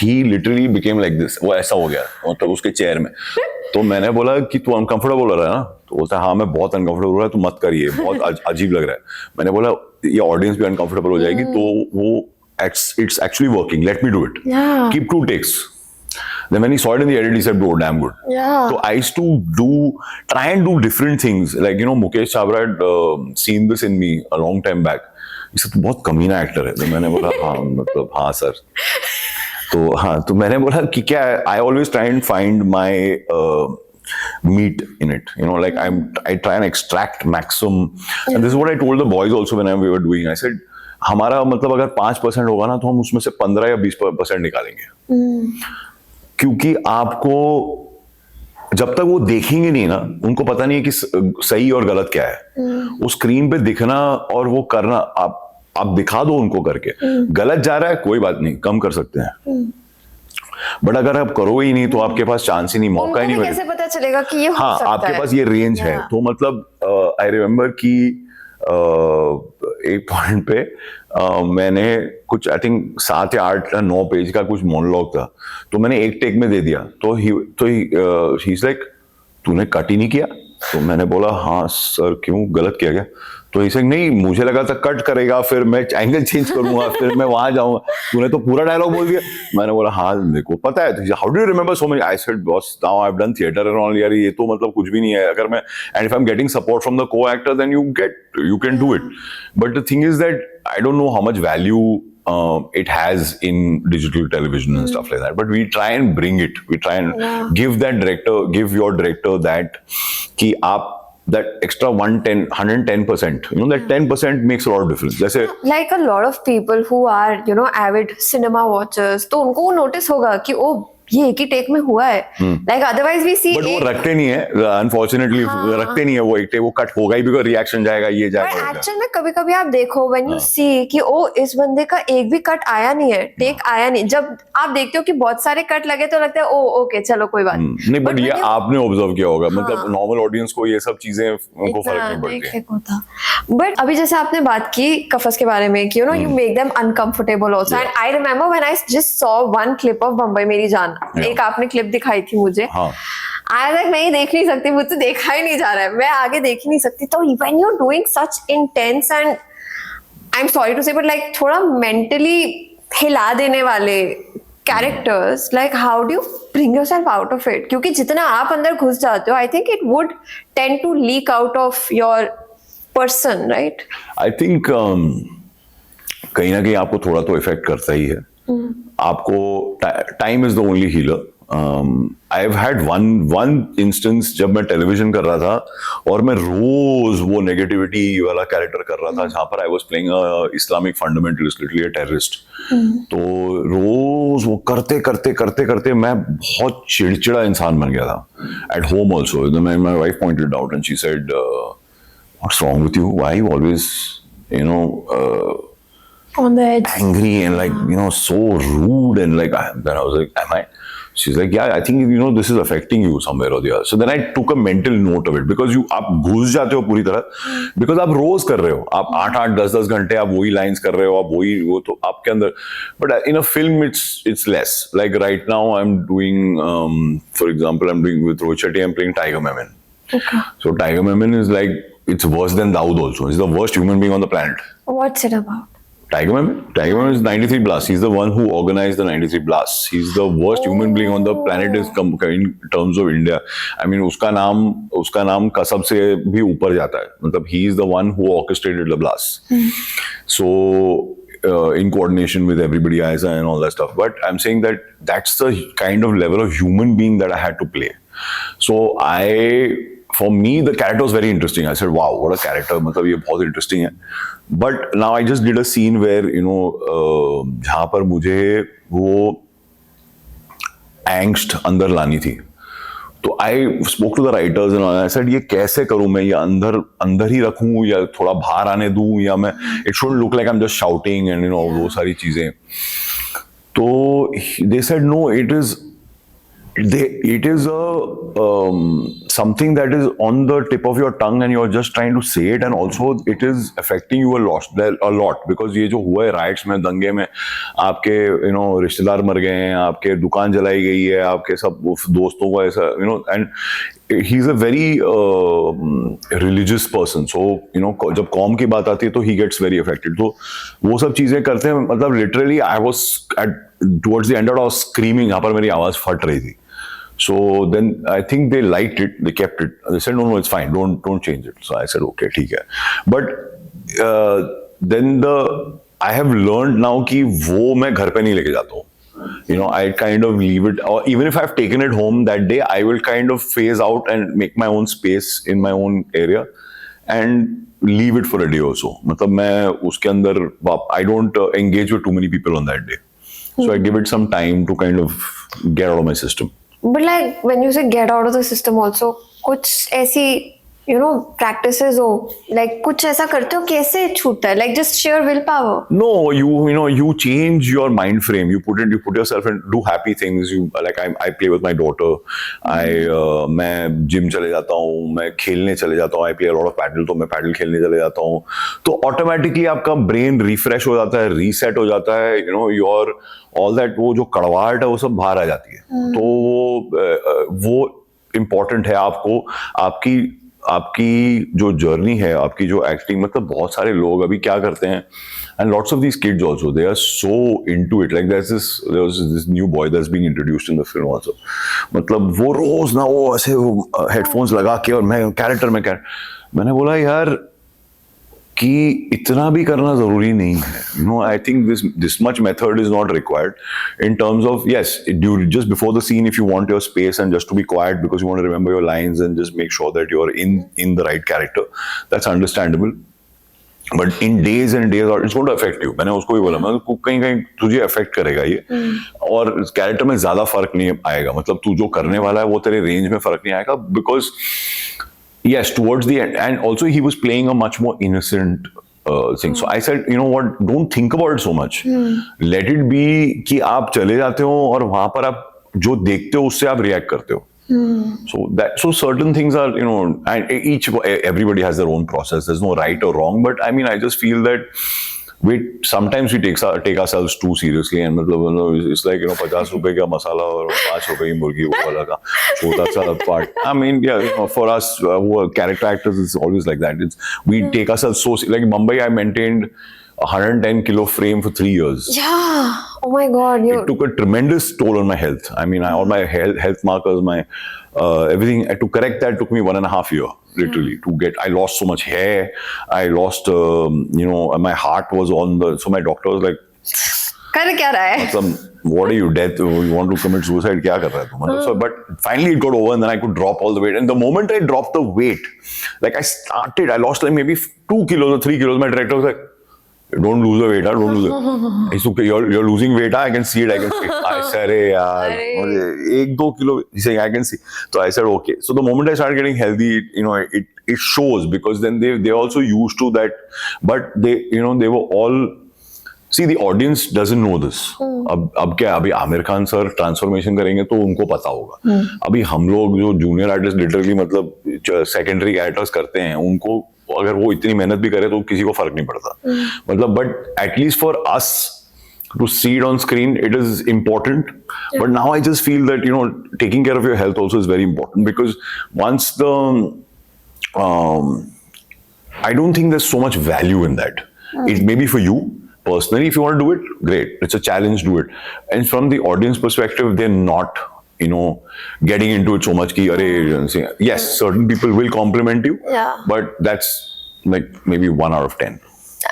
he literally became like this. वो ऐसा हो गया, मतलब उसके chair में। तो मैंने बोला कि तू अनकंफर्टेबल हो रहा है ना? तो बोलता है हाँ मैं बहुत अनकंफर्टेबल हो रहा है, तू मत करिए, बहुत अजीब लग रहा है। मैंने बोला ये ऑडियंस भी अनकंफर्टेबल हो जाएगी, तो वो it's actually working. Let me do it. Yeah. Keep 2 takes. Then when he saw it in the edit, he said, "Bro, damn good." Yeah. So I used to try and do different things. Like, you know, Mukesh Chabra had seen this in me a long time back. He said, "तू बहुत कमीना actor है." तो मैंने बोला हाँ, मतलब हाँ सर। तो मैंने बोला कि क्या है, I always try and find my meat in it. You know, like I try and extract maximum. And this is what I told the boys also when we were doing. I said, हमारा मतलब अगर 5% होगा ना, तो हम उसमें से 15 या 20% निकालेंगे। क्योंकि आपको जब तक वो देखेंगे नहीं ना, उनको पता नहीं है कि सही और गलत क्या है। वो स्क्रीन पे दिखना और वो करना, आप दिखा दो उनको करके। गलत जा रहा है कोई बात नहीं, कम कर सकते हैं, बट अगर आप करो ही नहीं तो आपके पास चांस ही नहीं, मौका ही नहीं मिलेगा। कैसे पता चलेगा कि ये हो सकता है? आपके पास ये रेंज है। तो मतलब आई रिमेम्बर कि एक पॉइंट पे मैंने कुछ आई थिंक 7 या 8 या 9 पेज का कुछ मोनोलॉग था, तो मैंने एक टेक में दे दिया। तो ही इज लाइक तूने कट ही नहीं किया? तो मैंने बोला हाँ सर, क्यों, गलत किया क्या? तो इसे नहीं, मुझे लगा था कट करेगा, फिर मैं एंगल चेंज करूंगा, फिर मैं वहां जाऊंगा, तूने तो पूरा डायलॉग बोल दिया। मैंने बोला हाँ मेरे को पता है। How do you remember so much? I said boss, now I have done theatre and all. यार ये तो मतलब कुछ भी नहीं है। अगर मैं, and if I am getting support from the co actor, then you can do it. But the thing is that I don't know how much value it has in digital television and stuff like that, but we try and bring it. We try and give your director that कि आप that extra 110%, you know, that 10% makes a lot of difference. जैसे like a lot of people who are, you know, avid cinema watchers, तो उनको notice होगा कि ओ ये एक ही take में हुआ है, like otherwise we see but वो रखते नहीं है, अनफॉर्चुनेटली रखते नहीं है वो एक टेक, वो कट होगा ही बिकॉज रिएक्शन जाएगा, ये जाएगा। एक्चुअल में कभी कभी आप देखो व्हेन यू सी कि ओ इस बंदे का एक भी कट आया नहीं है, टेक आया नहीं, जब आप देखते हो कि बहुत सारे कट लगे तो लगता है ओ ओके चलो कोई बात नहीं, बट ये आपने ऑब्जर्व किया होगा, मतलब नॉर्मल ऑडियंस को ये सब चीजें उनको फर्क नहीं पड़ती। बट अभी जैसे आपने बात की कफस के बारे में कि you know you make them uncomfortable also, and I remember when I just saw one clip of Bombay मेरी जान, एक आपने क्लिप दिखाई थी मुझे, आई लाइक मैं देख नहीं सकती, मुझसे देखा ही नहीं जा रहा है, मैं आगे देख ही नहीं सकती। तो when you are doing such intense and I am sorry to say but like थोड़ा मेंटली हिला देने वाले characters, like how do you bring yourself out of it? क्योंकि जितना आप अंदर घुस जाते हो I think it would tend to leak out of your person, right? I think कहीं ना कहीं आपको थोड़ा तो इफेक्ट करता ही है। आपको time is the only healer. I have had one instance जब मैं टेलीविजन कर रहा था और मैं रोज वो नेगेटिविटी वाला कैरेक्टर कर रहा था, जहां पर I was playing Islamic fundamentalist, literally a terrorist. तो रोज वो करते करते करते करते मैं बहुत चिड़चिड़ा इंसान बन गया था। At home also my wife pointed out and she said what's wrong with you, why you always you know on the edge, angry and like you know so rude and like then I was like, am I? She's like, yeah, I think you know this is affecting you somewhere or the other. So then I took a mental note of it because you आप घुस जाते हो पूरी तरह, because आप रोज कर रहे हो, आप 8-8 10-10 घंटे आप वही लाइंस कर रहे हो, आप वही वो, तो आपके अंदर, but in a film it's less. Like right now I'm doing for example I'm doing with Rohit Shetty, I'm playing Tiger Memon. Okay. So Tiger Memon is like, it's worse than Dawood also. He's the worst human being on the planet. what's it about? Tiger Memon is 93 Blast. He's the one who organized the 93 Blasts. He's the worst human being on the planet in terms of India. I mean, उसका नाम कसब से भी ऊपर जाता है. मतलब he is the one who orchestrated the blasts. So in coordination with everybody else and all that stuff. But I'm saying that that's the kind of level of human being that I had to play. So for me, the character was very interesting. I said, wow, what a character. मतलब ये बहुत interesting है. But now I just did a scene where, you know, जहाँ पर मुझे वो angst अंदर लानी थी. तो I spoke to the writers and I said, ये कैसे करूँ मैं, ये अंदर ही रखूँ या थोड़ा बाहर आने दूँ, या मैं, it shouldn't look like I'm just shouting and you know वो सारी चीजें. तो they said, no, it is something that is on the tip of your tongue and you're just trying to say it, and also it is affecting you a lot because ये जो हुआ है rights में, दंगे में, आपके you know रिश्तेदार मर गए हैं, आपके दुकान जलाई गई है, आपके सब दोस्तों को ऐसा you know, and he's a very religious person, so you know जब कौम की बात आती है तो he gets very affected. तो वो सब चीजें करते हैं, मतलब literally I was towards the end I was screaming, यहाँ पर मेरी आवाज फट रही थी. So then I think they liked it, they kept it. They said, no, it's fine, don't change it. So I said, okay, ठीक है. But then I have learned now कि वो मैं घर पे नहीं लेके जाता हूँ. You know, I kind of leave it, or even if I've taken it home that day, I will kind of phase out and make my own space in my own area and leave it for a day or so. मतलब मैं उसके अंदर, I don't engage with too many people on that day. So I give it some time to kind of get out of my system. But like when you say get out of the system also, कुछ ऐसी you know practices हो, like कुछ ऐसा करते हो, कैसे छूटता है? Like just sheer willpower? No, you know you change your mind frame. You put yourself in, do happy things. You like I play with my daughter. मैं जिम चले जाता हूँ, मैं खेलने चले जाता हूँ. I play a lot of paddle, तो मैं पैडल खेलने चले जाता हूँ. तो ऑटोमेटिकली आपका ब्रेन रिफ्रेश हो जाता है, रीसेट हो जाता है. You know your all that, वो जो कड़वाहट है वो सब बाहर आ जाती है. तो वो इम्पोर्टेंट है आपको, आपकी जो जर्नी है, आपकी जो एक्टिंग, मतलब बहुत सारे लोग अभी क्या करते हैं, and lots of these kids also, they are so into it. Like there was this new boy that's being introduced in the film also. मतलब वो रोज ना वो ऐसे हेडफोन्स लगा के और मैं कैरेक्टर मैंने बोला यार कि इतना भी करना जरूरी नहीं है. You know, I think this much method is not required in terms of, yes, just before the scene, if you want your space and just to be quiet because you want to remember your lines and just make sure that you're in the right character, that's understandable. But in days and days it's going to affect you. मैंने उसको भी बोला, मैं उसको कहीं कहीं तुझे affect करेगा ये, और कैरेक्टर में ज्यादा फर्क नहीं आएगा. मतलब तू जो करने वाला है वो तेरे रेंज में फर्क नहीं आएगा, because yes, towards the end, and also he was playing a much more innocent thing. So I said, you know what, don't think about it so much. Let it be कि आप चले जाते हो और वहां पर आप जो देखते हो उससे आप रिएक्ट करते हो. So certain things are, you know, and everybody has their own process. There's no right or wrong, but I mean, I just feel that sometimes we take ourselves too seriously, and it's like, you know, 50 रुपए का मसाला और 5 रुपए की मुर्गी वो वाला का छोटा सा part. I mean, yeah, you know, for us who are character actors, it's always like that. We take ourselves so like Mumbai. I maintained 110 kilo frame for 3 years. Yeah. Oh my God. It took a tremendous toll on my health. I mean, all my health markers, my everything. To correct that took me 1.5 years, literally. To get, I lost so much hair. I lost, you know, my heart was on the. So my doctor was like, कर क्या रहा है? what are you, death? You want to commit suicide? क्या कर रहा है तू? So, but finally it got over, and then I could drop all the weight. And the moment I dropped the weight, like I lost like maybe 2 kilos or 3 kilos. My director was like, don't lose the weight, don't lose it. It's okay, you're losing weight, I can see it, I can see it. I said, yaar, 1-2 kilo, he's saying, I can see. So I said, okay. So the moment I started getting healthy, you know, it shows, because then they also used to that, but they, you know, they were all, see, the audience doesn't know this. अब क्या, अभी Aamir Khan sir transformation करेंगे तो उनको पता होगा. अभी हम लोग जो जूनियर आर्टिस्ट लिटरली मतलब सेकेंडरी कैरेक्टर्स करते हैं, उनको अगर वो इतनी मेहनत भी करे तो किसी को फर्क नहीं पड़ता. मतलब but at least for us to see it on screen, it is important. But now I just feel that, you know, taking care of your health also is very important, because once I don't think there's so much value in that. It may be for you personally, if you want to do it, great. It's a challenge, do it. And from the audience perspective, they're not, you know, getting into it so much. Yes, certain people will compliment you, but that's like maybe 1 out of 10.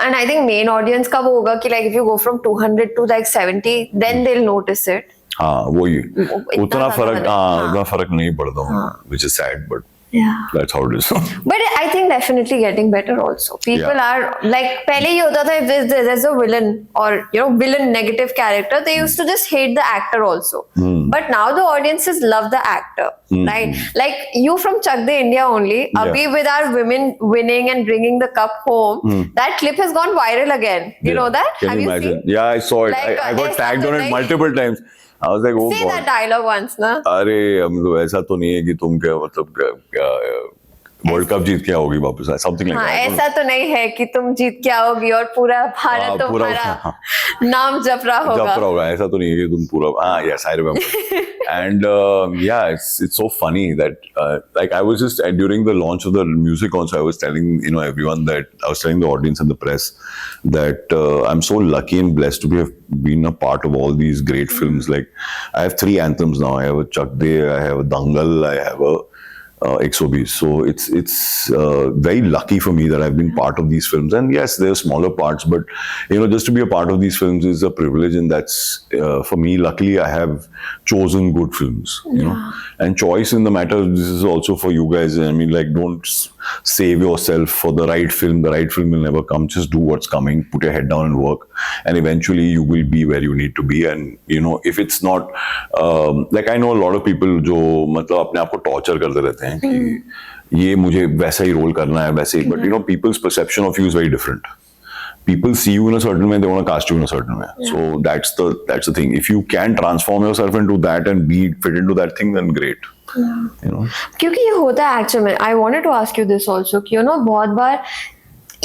And I think main audience का वो होगा कि like if you go from 200 to like 70, then they'll notice it. हाँ, वही उतना फर्क नहीं पड़ता, which is sad, but yeah, that's how it is. But I think definitely getting better also. People are like, पहले ये होता था, if there's a villain or, you know, villain negative character, they used to just hate the actor also. But now the audiences love the actor, right? Like you from Chak De India only, Abhi with our women winning and bringing the cup home, that clip has gone viral again. You know that? Can Have you imagine? seen? Yeah, I saw it. Like, I got tagged on it multiple times. I was like, oh Say God. that dialogue once, na? अरे हम तो ऐसा तो नहीं है कि तुम क्या मतलब वर्ल्ड कप जीत के आओगी वापस, समथिंग लाइक दैट. ऐसा तो नहीं है कि तुम जीत के आओगी और पूरा भारत तुम्हारा नाम जप रहा होगा. ऐसा तो नहीं है कि तुम पूरा. Yes, I remember. And yeah, it's so funny that like I was just during the launch of the music also, I was telling, you know, everyone, that I was telling the audience and the press that I'm so lucky and blessed to have been a part of all these great films. Like I have 3 anthems now. I have a Chak De, I have a Dangal, I have a 120. So it's very lucky for me that I've been part of these films. And yes, there are smaller parts, but you know, just to be a part of these films is a privilege, and that's for me. Luckily, I have chosen good films. You know, and choice in the matter. This is also for you guys. I mean, like, don't save yourself for the right film. The right film will never come. Just do what's coming. Put your head down and work, and eventually you will be where you need to be. And you know, if it's not like, I know a lot of people जो मतलब अपने आप को torture करते रहते हैं कि ये मुझे वैसा ही रोल करना है, वैसे ही. But you know, people's perception of you is very different. People see you in a certain way, they want to cast you in a certain way. So that's the thing. If you can transform yourself into that and fit into that thing, then great. You know. क्योंकि ये होता है actually में. I wanted to ask you this also कि you know, बहुत बार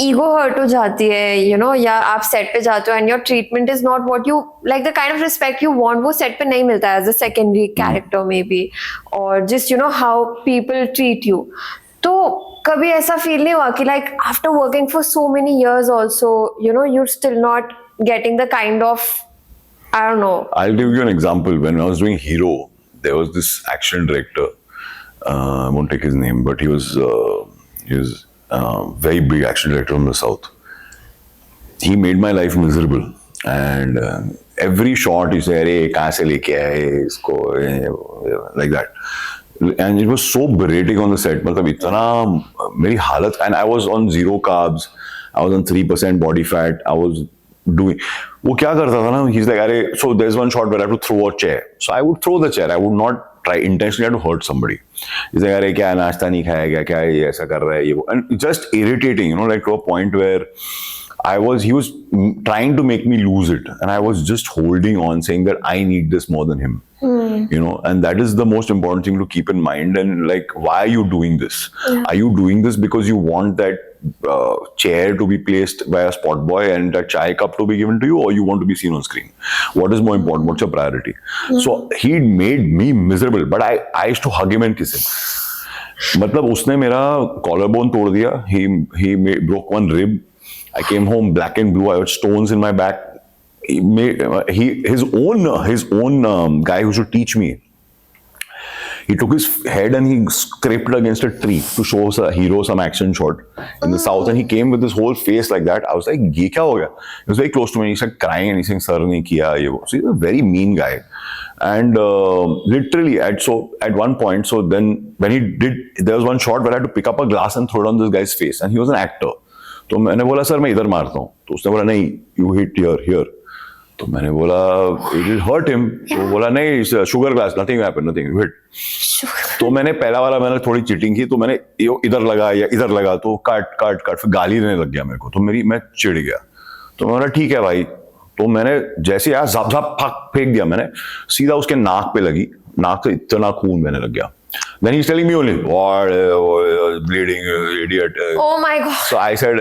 ego hurt हो जाती है, यू नो, या आप सेट पे जाते हो and your treatment is not what you like, the kind of respect you want वो सेट पे नहीं मिलता है as a secondary character maybe, और just you know how people treat you. तो कभी ऐसा फील नहीं हुआ कि like after working for so many years also, you know, you're still not getting the kind of, I don't know. I'll give you an example. When I was doing Hero, there was this action director. I won't take his name, but he was very big action director from the south. He made my life miserable, and every shot he said, "Hey, kahan se leke aaye isko?" like that. And it was so berating on the set. मतलब इतना मेरी हालत, and I was on 0 carbs. I was on 3% body fat. I was doing. वो क्या करता था ना? He's like, अरे, so there's one shot where I have to throw a chair. So I would throw the chair. I would not try intentionally to hurt somebody. He's like, अरे क्या नाश्ता नहीं खाएगा? क्या ये ऐसा कर रहा है ये वो? And just irritating, you know, like to a point where he was trying to make me lose it, and I was just holding on, saying that I need this more than him. You know, and that is the most important thing to keep in mind. And like, why are you doing this? Are you doing this because you want that chair to be placed by a spot boy and that chai cup to be given to you, or you want to be seen on screen? What is more important? What's your priority? So he made me miserable, but I used to hug him and kiss him. मतलब उसने मेरा collarbone तोड़ दिया. He broke one rib. I came home black and blue. I had stones in my back. His own guy who should teach me. He took his head and he scraped it against a tree to show us a hero some action shot in the south, and he came with his whole face like that. I was like, "Ye kya ho gaya?" He was very close to me. He started crying and he said, "Sir, nahi kiya ye wo." So he's a very mean guy, and literally at one point, so then when he did, there was one shot where I had to pick up a glass and throw it on this guy's face, and he was an actor. तो मैंने बोला, sir मैं इधर मारता हूँ. तो उसने बोला, नहीं, यू हिट हियर. तो मैंने बोला, इट विल हर्ट हिम. तो बोला, नहीं, sugar glass, nothing happen, nothing, you hit. तो मैंने पहला वाला मैंने थोड़ी चीटिंग की, तो मैंने इधर लगा या इधर लगा, तो काट फिर गाली देने लग गया मेरे को. तो मैं चिढ़ गया. तो मैं बोला, ठीक है भाई. तो मैंने जैसे यार झाप झाप फेंक दिया, मैंने सीधा उसके नाक पे लगी. नाक से इतना खून बहने लग गया. Then he's telling me only, what, bleeding, idiot. Oh my God. So I said,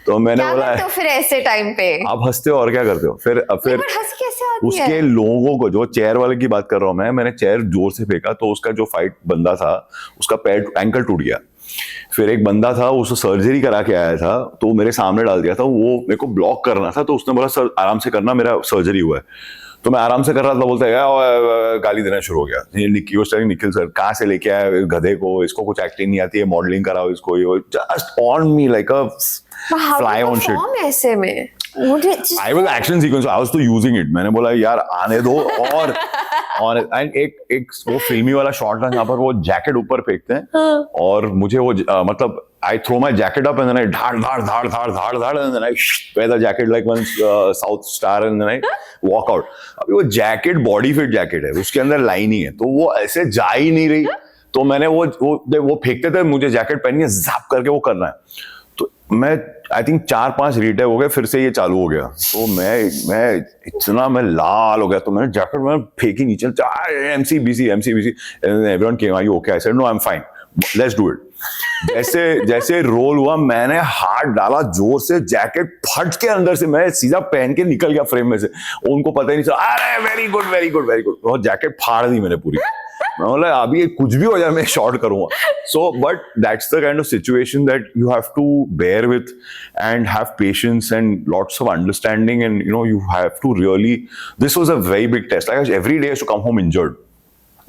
तो मैंने क्या बोला, करते हो फिर ऐसे टाइम पे? आप हंसते हो और क्या करते हो? फिर हंस कैसे आती है? उसके लोगों को, जो चेयर वाले की बात कर रहा हूँ मैंने चेयर जोर से फेंका, तो उसका जो फाइट बंदा था, उसका पैर एंकल टूट गया. फिर एक बंदा था, उसको सर्जरी करा के आया था, तो मेरे सामने डाल दिया था. वो मेरे को ब्लॉक करना था, तो उसने बोला, सर आराम से करना, मेरा सर्जरी हुआ है. तो मैं आराम से कर रहा था, बोलता है गाली देना शुरू हो गया. निखिल सर कहाँ से लेके आया गधे को, इसको कुछ एक्टिंग नहीं आती है, मॉडलिंग कराओ इसको. Just on me like a fly on shit. ऐसे में I was action sequence, so I was तो using it. मैंने बोला यार आने दो. और एक वो फिल्मी वाला शॉट था जहाँ पर वो जैकेट ऊपर फेंकते हैं, और मुझे वो मतलब I throw my jacket up and then I धाड़ and then I wear the jacket like one South Star and then I walk out. अभी वो जैकेट बॉडी फिट जैकेट है, उसके अंदर लाइनिंग है, तो वो ऐसे जा ही नहीं रही. तो मैंने वो फेंकते थे, मुझे जैकेट पहनी है, जाप करके वो करना है. तो मैं आई थिंक 4-5 रीटेक हो गए, फिर से ये चालू हो गया. तो मैं लाल हो गया. तो मैंने जैकेट में फेंकी नीचे, MCBC everyone came, are you okay? I said no, I am fine, let's do it. जैसे रोल हुआ, मैंने हाथ डाला जोर से, जैकेट फट के अंदर से मैं सीधा पहन के निकल गया फ्रेम में से. उनको पता ही नहीं चला. अरे वेरी गुड. और जैकेट फाड़ दी मैंने पूरी. मैं बोला अभी कुछ भी हो जाए मैं शॉर्ट करूंगा. So but that's the kind of situation that you have to bear with and have patience and lots of understanding, and you know you have to really, this was a very big test. Like every day I used to come home injured.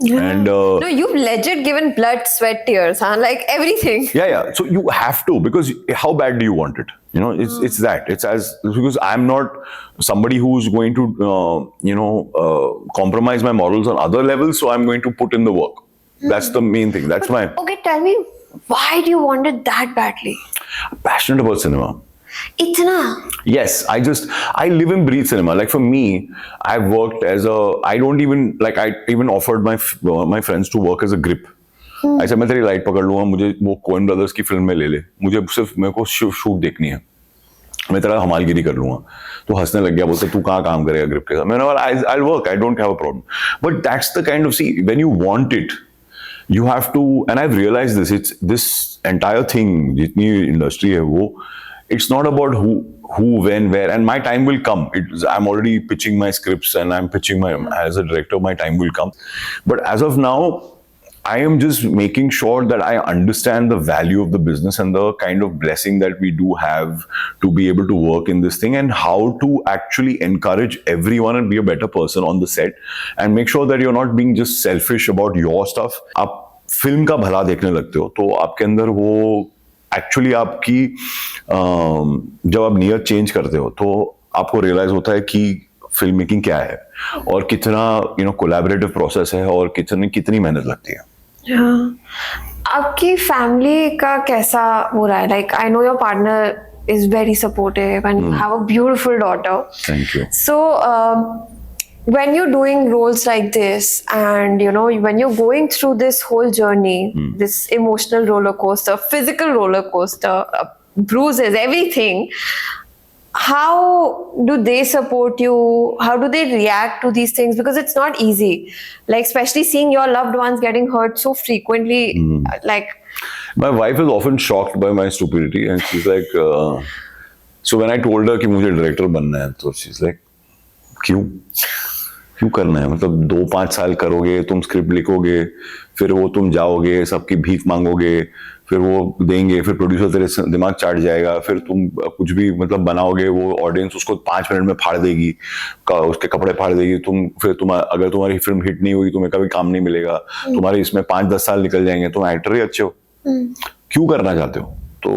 Yeah. And no, you've legit given blood, sweat, tears, huh? Like everything. Yeah. So you have to, because how bad do you want it? You know, it's that. It's as, because I'm not somebody who's going to compromise my morals on other levels. So I'm going to put in the work. That's the main thing. That's my. Okay, tell me, why do you want it that badly? I'm passionate about cinema. Itna? Yes, I live and breathe cinema. Like for me, I've worked as I even offered my friends to work as a grip. ऐसे मैं तेरी light पकड़ लूंगा, मुझे वो Koen brothers की film में ले ले, मुझे सिर्फ मेरे को शूट देखनी है, मैं तेरा हमालगिरी कर लूंगा. तो हंसने लग गया, बोलते तू कहाँ काम करेगा ग्रिप के साथ. मैंने बोला I'll work, I don't have a problem. But that's the kind of, see, when you want it, you have to, and I've realized this, it's this entire thing, जितनी इंडस्ट्री है वो, it's not about who, when, where, and my time will come. I'm already pitching my scripts and I'm pitching as a director, my time will come. But as of now, I am just making sure that I understand the value of the business and the kind of blessing that we do have to be able to work in this thing, and how to actually encourage everyone and be a better person on the set, and make sure that you're not being just selfish about your stuff. आप film का भला देखने लगते हो, तो आपके अंदर वो एक्चुअली आपकी जब आप नियत चेंज करते हो, तो आपको रियलाइज होता है कि फिल्म मेकिंग क्या है, और कितना कोलैबोरेटिव प्रोसेस है, और कितनी मेहनत लगती है. आपकी फैमिली का कैसा हो रहा है? Like I know your partner is very supportive and you have a beautiful daughter. Thank you. So, when you're doing roles like this, and you know, when you're going through this whole journey, this emotional roller coaster, physical roller coaster, bruises, everything, how do they support you? How do they react to these things? Because it's not easy, like especially seeing your loved ones getting hurt so frequently. Like, My wife is often shocked by my stupidity, and she's like, so when I told her कि मुझे director बनना है, तो she's like, क्यों करना है? मतलब 2-5 साल करोगे, तुम स्क्रिप्ट लिखोगे, फिर वो तुम जाओगे, सबकी भीख मांगोगे, फिर वो देंगे, फिर प्रोड्यूसर तेरे दिमाग चाट जाएगा, फिर तुम कुछ भी मतलब बनाओगे, वो ऑडियंस उसको 5 मिनट में फाड़ देगी, उसके कपड़े फाड़ देगी, तुम अगर तुम्हारी फिल्म हिट नहीं हुई, तुम्हें कभी काम नहीं मिलेगा, तुम्हारे इसमें 5-10 साल निकल जाएंगे, तुम एक्टर ही अच्छे हो, क्यों करना चाहते हो? तो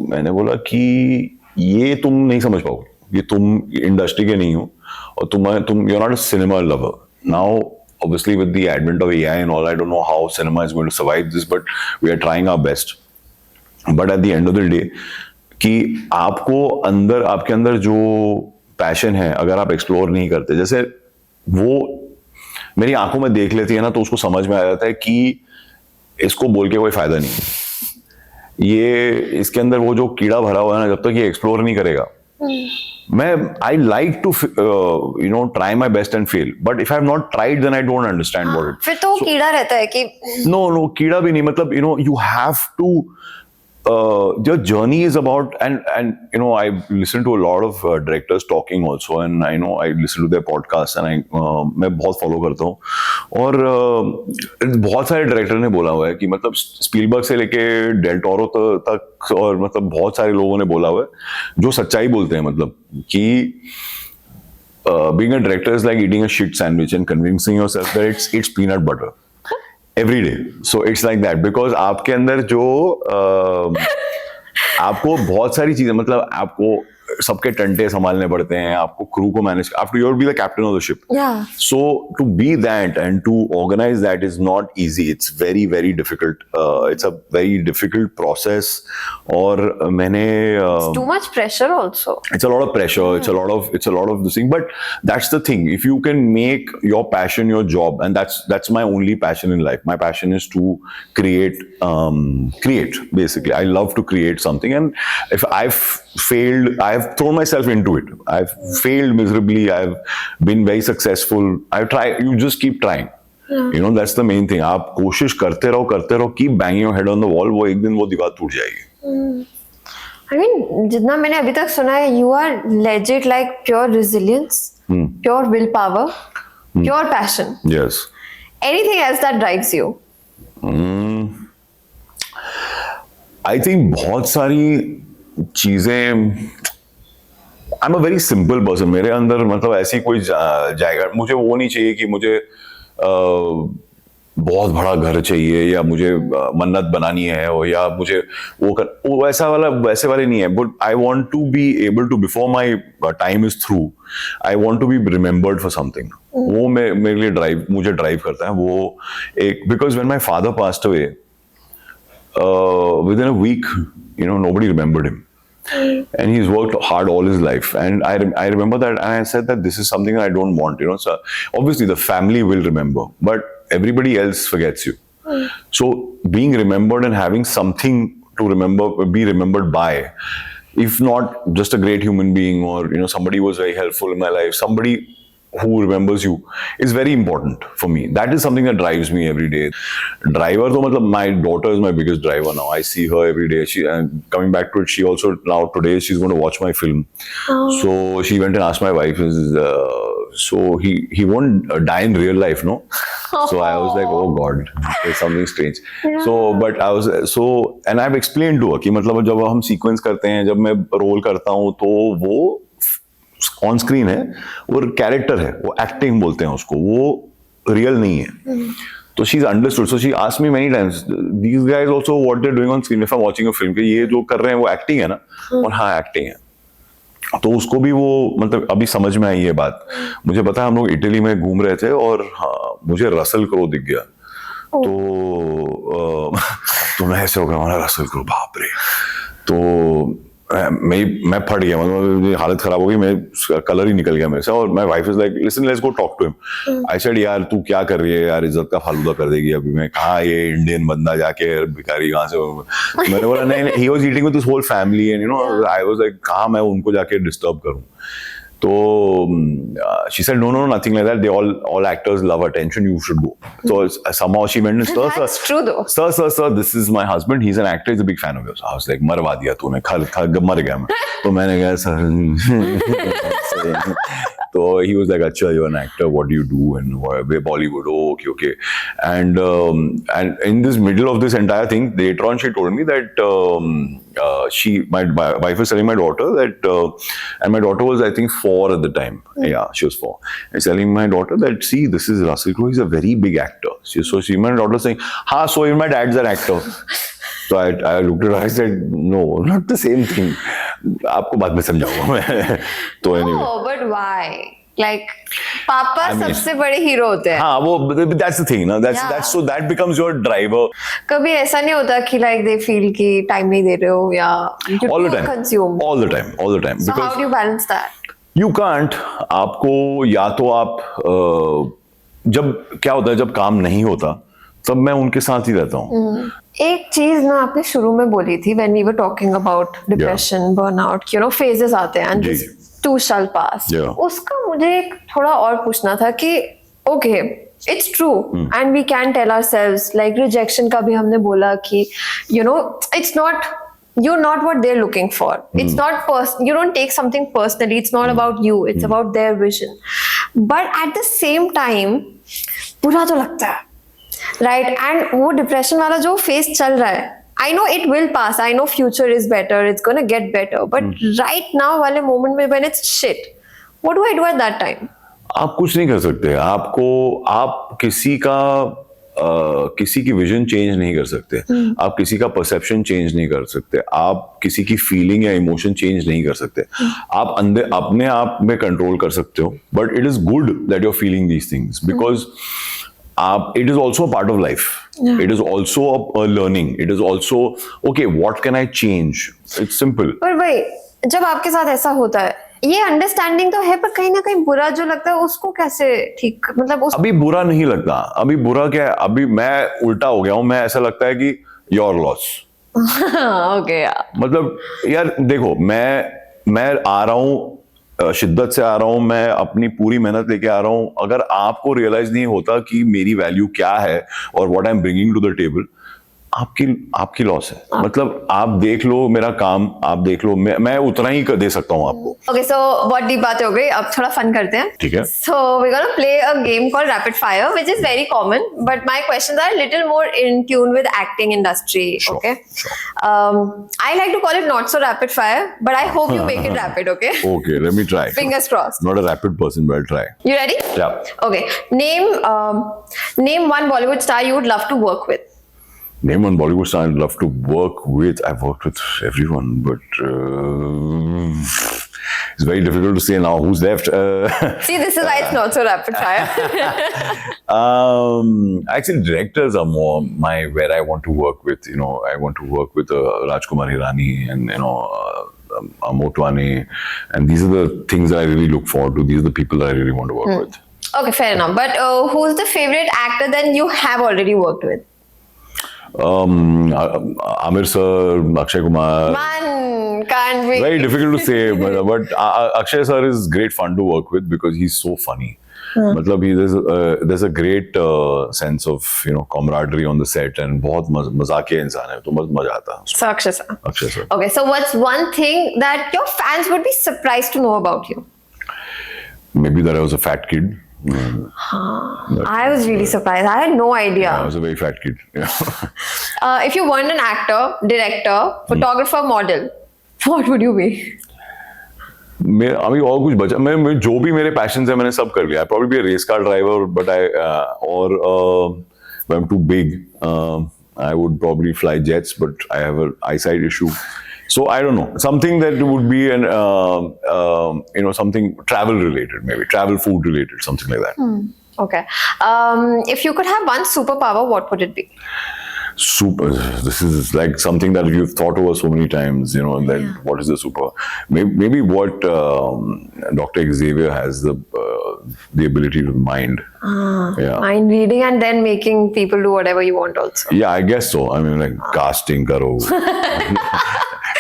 मैंने बोला कि ये तुम नहीं समझ पाओगे, ये तुम इंडस्ट्री के नहीं हो, और तुम you're not a cinema lover. Now, obviously with the advent of AI and all, I don't know how cinema is going to survive this, but we are trying our best. But at the end of the day, कि आपके अंदर जो passion है, अगर आप explore नहीं करते, जैसे वो मेरी आंखों में देख लेती है ना, तो उसको समझ में आ जाता है कि इसको बोल के कोई फायदा नहीं, ये इसके अंदर वो जो कीड़ा भरा हुआ है ना, जब तक ये एक्सप्लोर नहीं करेगा, I like to try my best and fail, but if I have not tried, then I don't understand what it. फिर तो कीड़ा रहता है कि No, कीड़ा भी नहीं, मतलब you have to. Your journey is about, and I listen to a lot of directors talking also, and I know I listen to their podcasts, and मैं बहुत follow करता हूँ, और बहुत सारे डायरेक्टर ने बोला हुआ है कि मतलब स्पीलबर्ग से लेके डेल टोरो तक, और मतलब बहुत सारे लोगों ने बोला हुआ है जो सच्चाई बोलते हैं, मतलब कि being a director is like eating a shit sandwich and convincing yourself that it's peanut butter every day. So it's like that, because आपके अंदर जो आपको बहुत सारी चीजें, मतलब आपको सबके टंटे संभालने पड़ते हैं, आपको क्रू को manage, after you be the captain of the ship. Yeah. So to be that and to organize that is not easy. It's very, very difficult. It's a very difficult process. और मैंने it's too much pressure also. It's a lot of pressure. It's a lot of this thing. But that's the thing. If you can make your passion your job, and that's my only passion in life. My passion is to create basically. I love to create something, and if I've failed, I've thrown myself into it. I've failed miserably. I've been very successful. I've tried. You just keep trying. That's the main thing. आप कोशिश करते रहो. Keep banging your head on the wall. वो एक दिन वो दीवार टूट जाएगी. I mean, जितना मैंने अभी तक सुना है, you are legit like pure resilience, pure willpower, pure passion. Yes. Anything else that drives you? I think बहुत सारी चीजें, I'm a very simple person. मेरे अंदर मतलब ऐसी कोई जाएगा, मुझे वो नहीं चाहिए कि मुझे बहुत बड़ा घर चाहिए, या मुझे मन्नत बनानी है, या मुझे वो वैसे वाले नहीं है. But I want to be able to, before my time is through, I want to be remembered for something. वो मेरे लिए मुझे ड्राइव करता है वो एक, because when my father passed away, within a week, nobody remembered him. And he's worked hard all his life, and I remember that, and I said that this is something that I don't want. So obviously the family will remember, but everybody else forgets you. So being remembered and having something to be remembered by, if not just a great human being, or somebody who was very helpful in my life, somebody who remembers you, is very important for me. That is something that drives me every day. Driver, तो मतलब my daughter is my biggest driver now. I see her every day. And coming back to it, she also now today she's going to watch my film. So she went and asked my wife, so he won't die in real life, no? So I was like, oh God, there's something strange. Yeah. So but I was and I've explained to her कि मतलब जब हम sequence करते हैं, जब मैं role करता हूँ, तो वो ऑन स्क्रीन है, वो कैरेक्टर है, वो एक्टिंग बोलते हैं उसको, वो रियल नहीं है. तो she is understood. So she asked me many times, these guys also what they are doing on screen, if I am watching a film, कि ये जो कर रहे हैं वो एक्टिंग है ना. और हाँ, एक्टिंग है. तो उसको भी वो मतलब अभी समझ में आई ये बात. मुझे पता है, हम लोग इटली में घूम रहे थे, और हाँ, मुझे रसल क्रो दिख गया. तो मैं ऐसे हो गया, रसल क्रो, बाप रे. तो मैं फट गया, मतलब मेरी हालत खराब हो गई, मैं कलर ही निकल गया मेरे से. और my wife is like listen let's go talk to him. I said यार तू क्या कर रही है यार, इज्जत का फालूदा कर देगी अभी. मैं कहा ये इंडियन बंदा जाके भिखारी कहाँ से. मैंने बोला नहीं, he was eating with his whole family and you know I was like कहाँ मैं उनको जाके डिस्टर्ब करूं. So she said, no, nothing like that. All actors love attention. You should go. So somehow she went, sir, That's true though. Sir, this is my husband. He's an actor. He's a big fan of yours. I was like, मरवा दिया तूने, मर गया मैं. तो मैंने कहा sir. So he was like, अच्छा, you're an actor. What do you do? And we're Bollywood. Oh, okay. And in this middle of this entire thing, later on, she told me that my wife was telling my daughter that, and my daughter was I think 4 at the time. Yeah, she was 4. And telling my daughter that, see, this is Russell Crowe. He's a very big actor. My daughter saying, ha, so even my dad's an actor. So I looked at her. I said, no, not the same thing. आपको बाद में समझाऊंगा मैं. तो anyway. Oh, but why? Like, पापा सबसे बड़े hero होते हैं. हाँ, वो that's the thing, ना. That's so that becomes your driver. कभी ऐसा नहीं होता कि like they feel कि time नहीं दे रहे हो या all the time consume. All the time. So how do you balance that? You can't. आपको या तो आप जब क्या होता है, जब काम नहीं होता तब मैं उनके साथ ही रहता हूँ. एक चीज ना आपने शुरू में बोली थी when we were talking about depression, burnout, you know, phases आते हैं and this too shall pass. उसका मुझे एक थोड़ा और पूछना था कि okay, it's true and we can tell ourselves like rejection का भी हमने बोला कि you know it's not, you're not what they're looking for. It's not you don't take something personally. It's not about you. It's about their vision. But at the same time बुरा तो लगता है. Right, and वो depression वाला जो phase चल रहा है, I know it will pass. I know future is better. It's gonna get better. But right now वाले moment में when it's shit, what do I do at that time? आप कुछ नहीं कर सकते. आप किसी की विजन चेंज नहीं कर सकते. आप किसी का परसेप्शन चेंज नहीं कर सकते. आप किसी की फीलिंग या इमोशन चेंज नहीं कर सकते. आप अंदर अपने आप में कंट्रोल कर सकते हो. But it is good that you are feeling these things because it is also a part of life. It is also a learning. It is also okay, what can I change? It's simple. पर भाई जब आपके साथ ऐसा होता है, ये understanding तो है पर कहीं ना कहीं बुरा जो लगता है उसको कैसे ठीक, मतलब अभी बुरा नहीं लगता. अभी बुरा क्या है, अभी मैं उल्टा हो गया हूं. मैं ऐसा लगता है कि योर लॉस. ओके मतलब यार देखो, मैं आ रहा हूं, शिद्दत से आ रहा हूं, मैं अपनी पूरी मेहनत लेके आ रहा हूं. अगर आपको रियलाइज नहीं होता कि मेरी वैल्यू क्या है और what I am bringing to the table, आपकी लॉस है. मतलब आप देख लो मेरा काम, आप देख लो, मैं उतना ही दे सकता हूँ आपको. ओके, सो बहुत डीप बातें हो गई, अब थोड़ा फन करते हैं. ठीक है. So we gonna play a game called rapid fire which is very common but my questions are little more in tune with acting industry. Okay, I like to call it not so rapid fire but I hope you make it rapid. Okay, let me try. Fingers crossed. Not a rapid person, but I'll try. You ready? Yeah. Okay, name one Bollywood star you would love to work with. Name one Bollywood star I'd love to work with. I've worked with everyone, but it's very difficult to say now who's left. See, this is why it's not so rapid fire. Actually, directors are more where I want to work with. You know, I want to work with Rajkumar Hirani and Motwani, and these are the things that I really look forward to. These are the people that I really want to work with. Okay, fair enough. But who's the favorite actor then you have already worked with? Amir sir, Akshay Kumar. Man, can't be. Very difficult to say, but Akshay sir is great fun to work with because he's so funny. मतलब there's a great sense of camaraderie on the set and बहुत मजाकिया इंसान है, तो मजा आता है. So Akshay sir. Akshay sir. Okay, so what's one thing that your fans would be surprised to know about you? Maybe that I was a fat kid. I was really surprised. I had no idea. Yeah, I was a very fat kid. Yeah. If you weren't an actor, director, photographer, model, what would you be? मैं अभी और कुछ बचा. मैं जो भी मेरे patience है मैंने सब कर लिया. Probably be a race car driver, but I'm too big. I would probably fly jets, but I have an eyesight issue. So I don't know, something that would be something travel related, maybe travel food related, something like that. Okay. If you could have one superpower, what would it be? Super. This is like something that you've thought over so many times, you know. And then, what is the super? Maybe what Dr. Xavier has the ability to mind. Yeah. Mind reading and then making people do whatever you want also. Yeah, I guess so. I mean, like casting karo.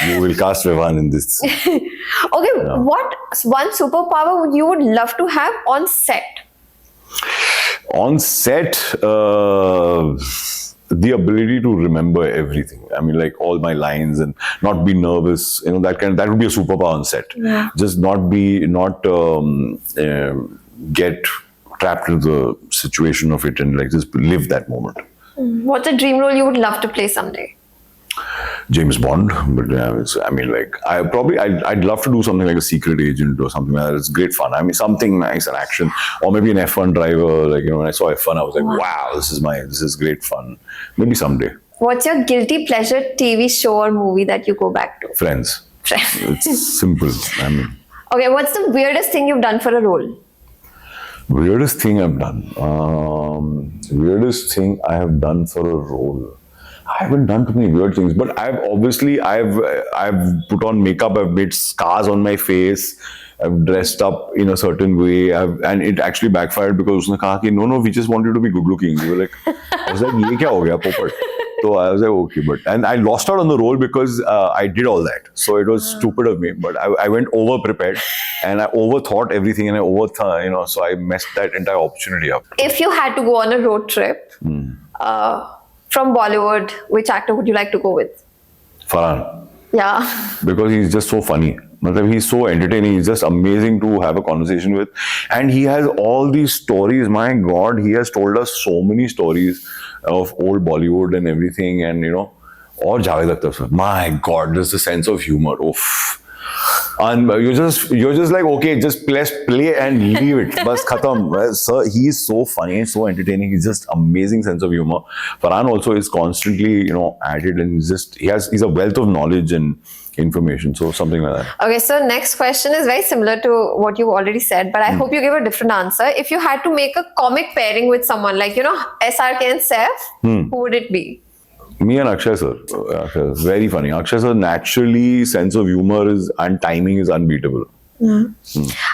You will cast Revan in this. Okay, what one superpower you would love to have on set? On set, the ability to remember everything. I mean, like all my lines and not be nervous. You know, that would be a superpower on set. Yeah. Just not get trapped into the situation of it and like just live that moment. What's a dream role you would love to play someday? James Bond, but I mean, like I'd love to do something like a secret agent or something like that. It's great fun. I mean, something nice and action, or maybe an F1 driver. Like, you know, when I saw F1, I was like, wow, this is great fun. Maybe someday. What's your guilty pleasure TV show or movie that you go back to? Friends. It's simple. I mean, Okay, what's the weirdest thing you've done for a role? weirdest thing I've done. Weirdest thing I have done for a role. I haven't done too many weird things, but I've put on makeup. I've made scars on my face. I've dressed up in a certain way, and it actually backfired because उसने कहा कि no, we just want you to be good looking. You were like, I was like, ये क्या हो गया पोपट? So I was like, okay, and I lost out on the role because I did all that. So it was stupid of me, but I went over prepared and I overthought everything and I overthought, you know, so I messed that entire opportunity up. If you had to go on a road trip from Bollywood, which actor would you like to go with? Farhan. Yeah. Because he's just so funny. He's so entertaining. He's just amazing to have a conversation with. And he has all these stories. My God, he has told us so many stories of old Bollywood and everything. And, you know, or Javed Akhtar sir. My God, there's a sense of humor. Oof. And you're just like, okay, just play and leave it. Bas khatam. Sir, he's so funny, so entertaining. He's just amazing sense of humor. Farhan also is constantly, you know, at it, and he's a wealth of knowledge and information. So something like that. Okay, so next question is very similar to what you already said, but I hope you give a different answer. If you had to make a comic pairing with someone like, you know, SRK and Saif, who would it be? Me and Akshay sir. Akshay, very funny. Akshay sir, naturally, sense of humor and timing is unbeatable.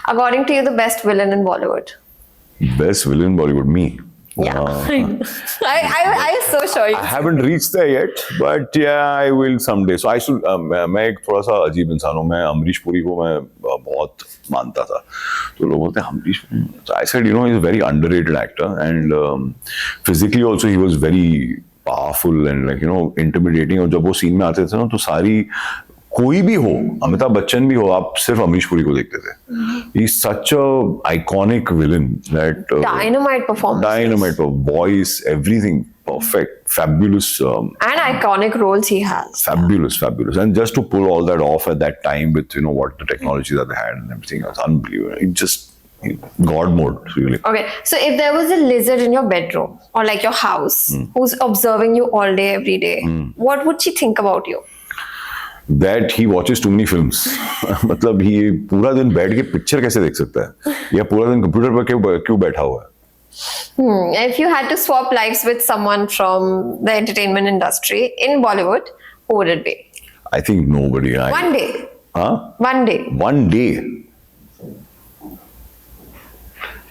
According to you, the best villain in Bollywood? Best villain in Bollywood, me. Yeah. I was so sure. I haven't reached there yet, but yeah, I will someday. So I should. मैं एक थोड़ा सा अजीब इंसान हूँ. मैं अमरीश पुरी को मैं बहुत मानता था. तो लोग बोलते हैं Amrish. So I said, you know, he's a very underrated actor, and physically also he was very powerful and, like, you know, intimidating. और जब वो सीन में आते थे ना, तो सारी कोई भी हो, अमिताभ बच्चन भी हो, आप सिर्फ अमरीश पुरी को देखते थे. He's such a iconic villain that Dynamite performance. Dynamite, voice, everything perfect, fabulous. And iconic roles he has. Fabulous. And just to pull all that off at that time with, you know, what the technology that they had and everything else, unbelievable. It just God mode, really. Okay, so if there was a lizard in your bedroom or like your house who's observing you all day, every day, what would she think about you? That he watches too many films. मतलब he पूरा दिन बैठ के picture कैसे देख सकता है? या पूरा दिन कंप्यूटर पर क्यों बैठा हुआ है? If you had to swap lives with someone from the entertainment industry in Bollywood, who would it be? I think nobody. One day. Huh? One day. One day.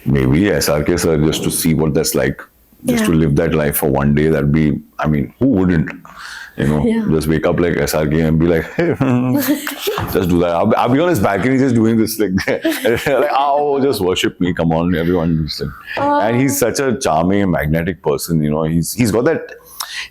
Maybe SRK sir, just to see what that's like. Just to live that life for one day. That'd be, I mean, who wouldn't? You know, just wake up like SRK and be like, hey, just do that. I'll be on his balcony just doing this, like, like, oh, just worship me. Come on, everyone. Just like, and he's such a charming and magnetic person. You know, he's got that.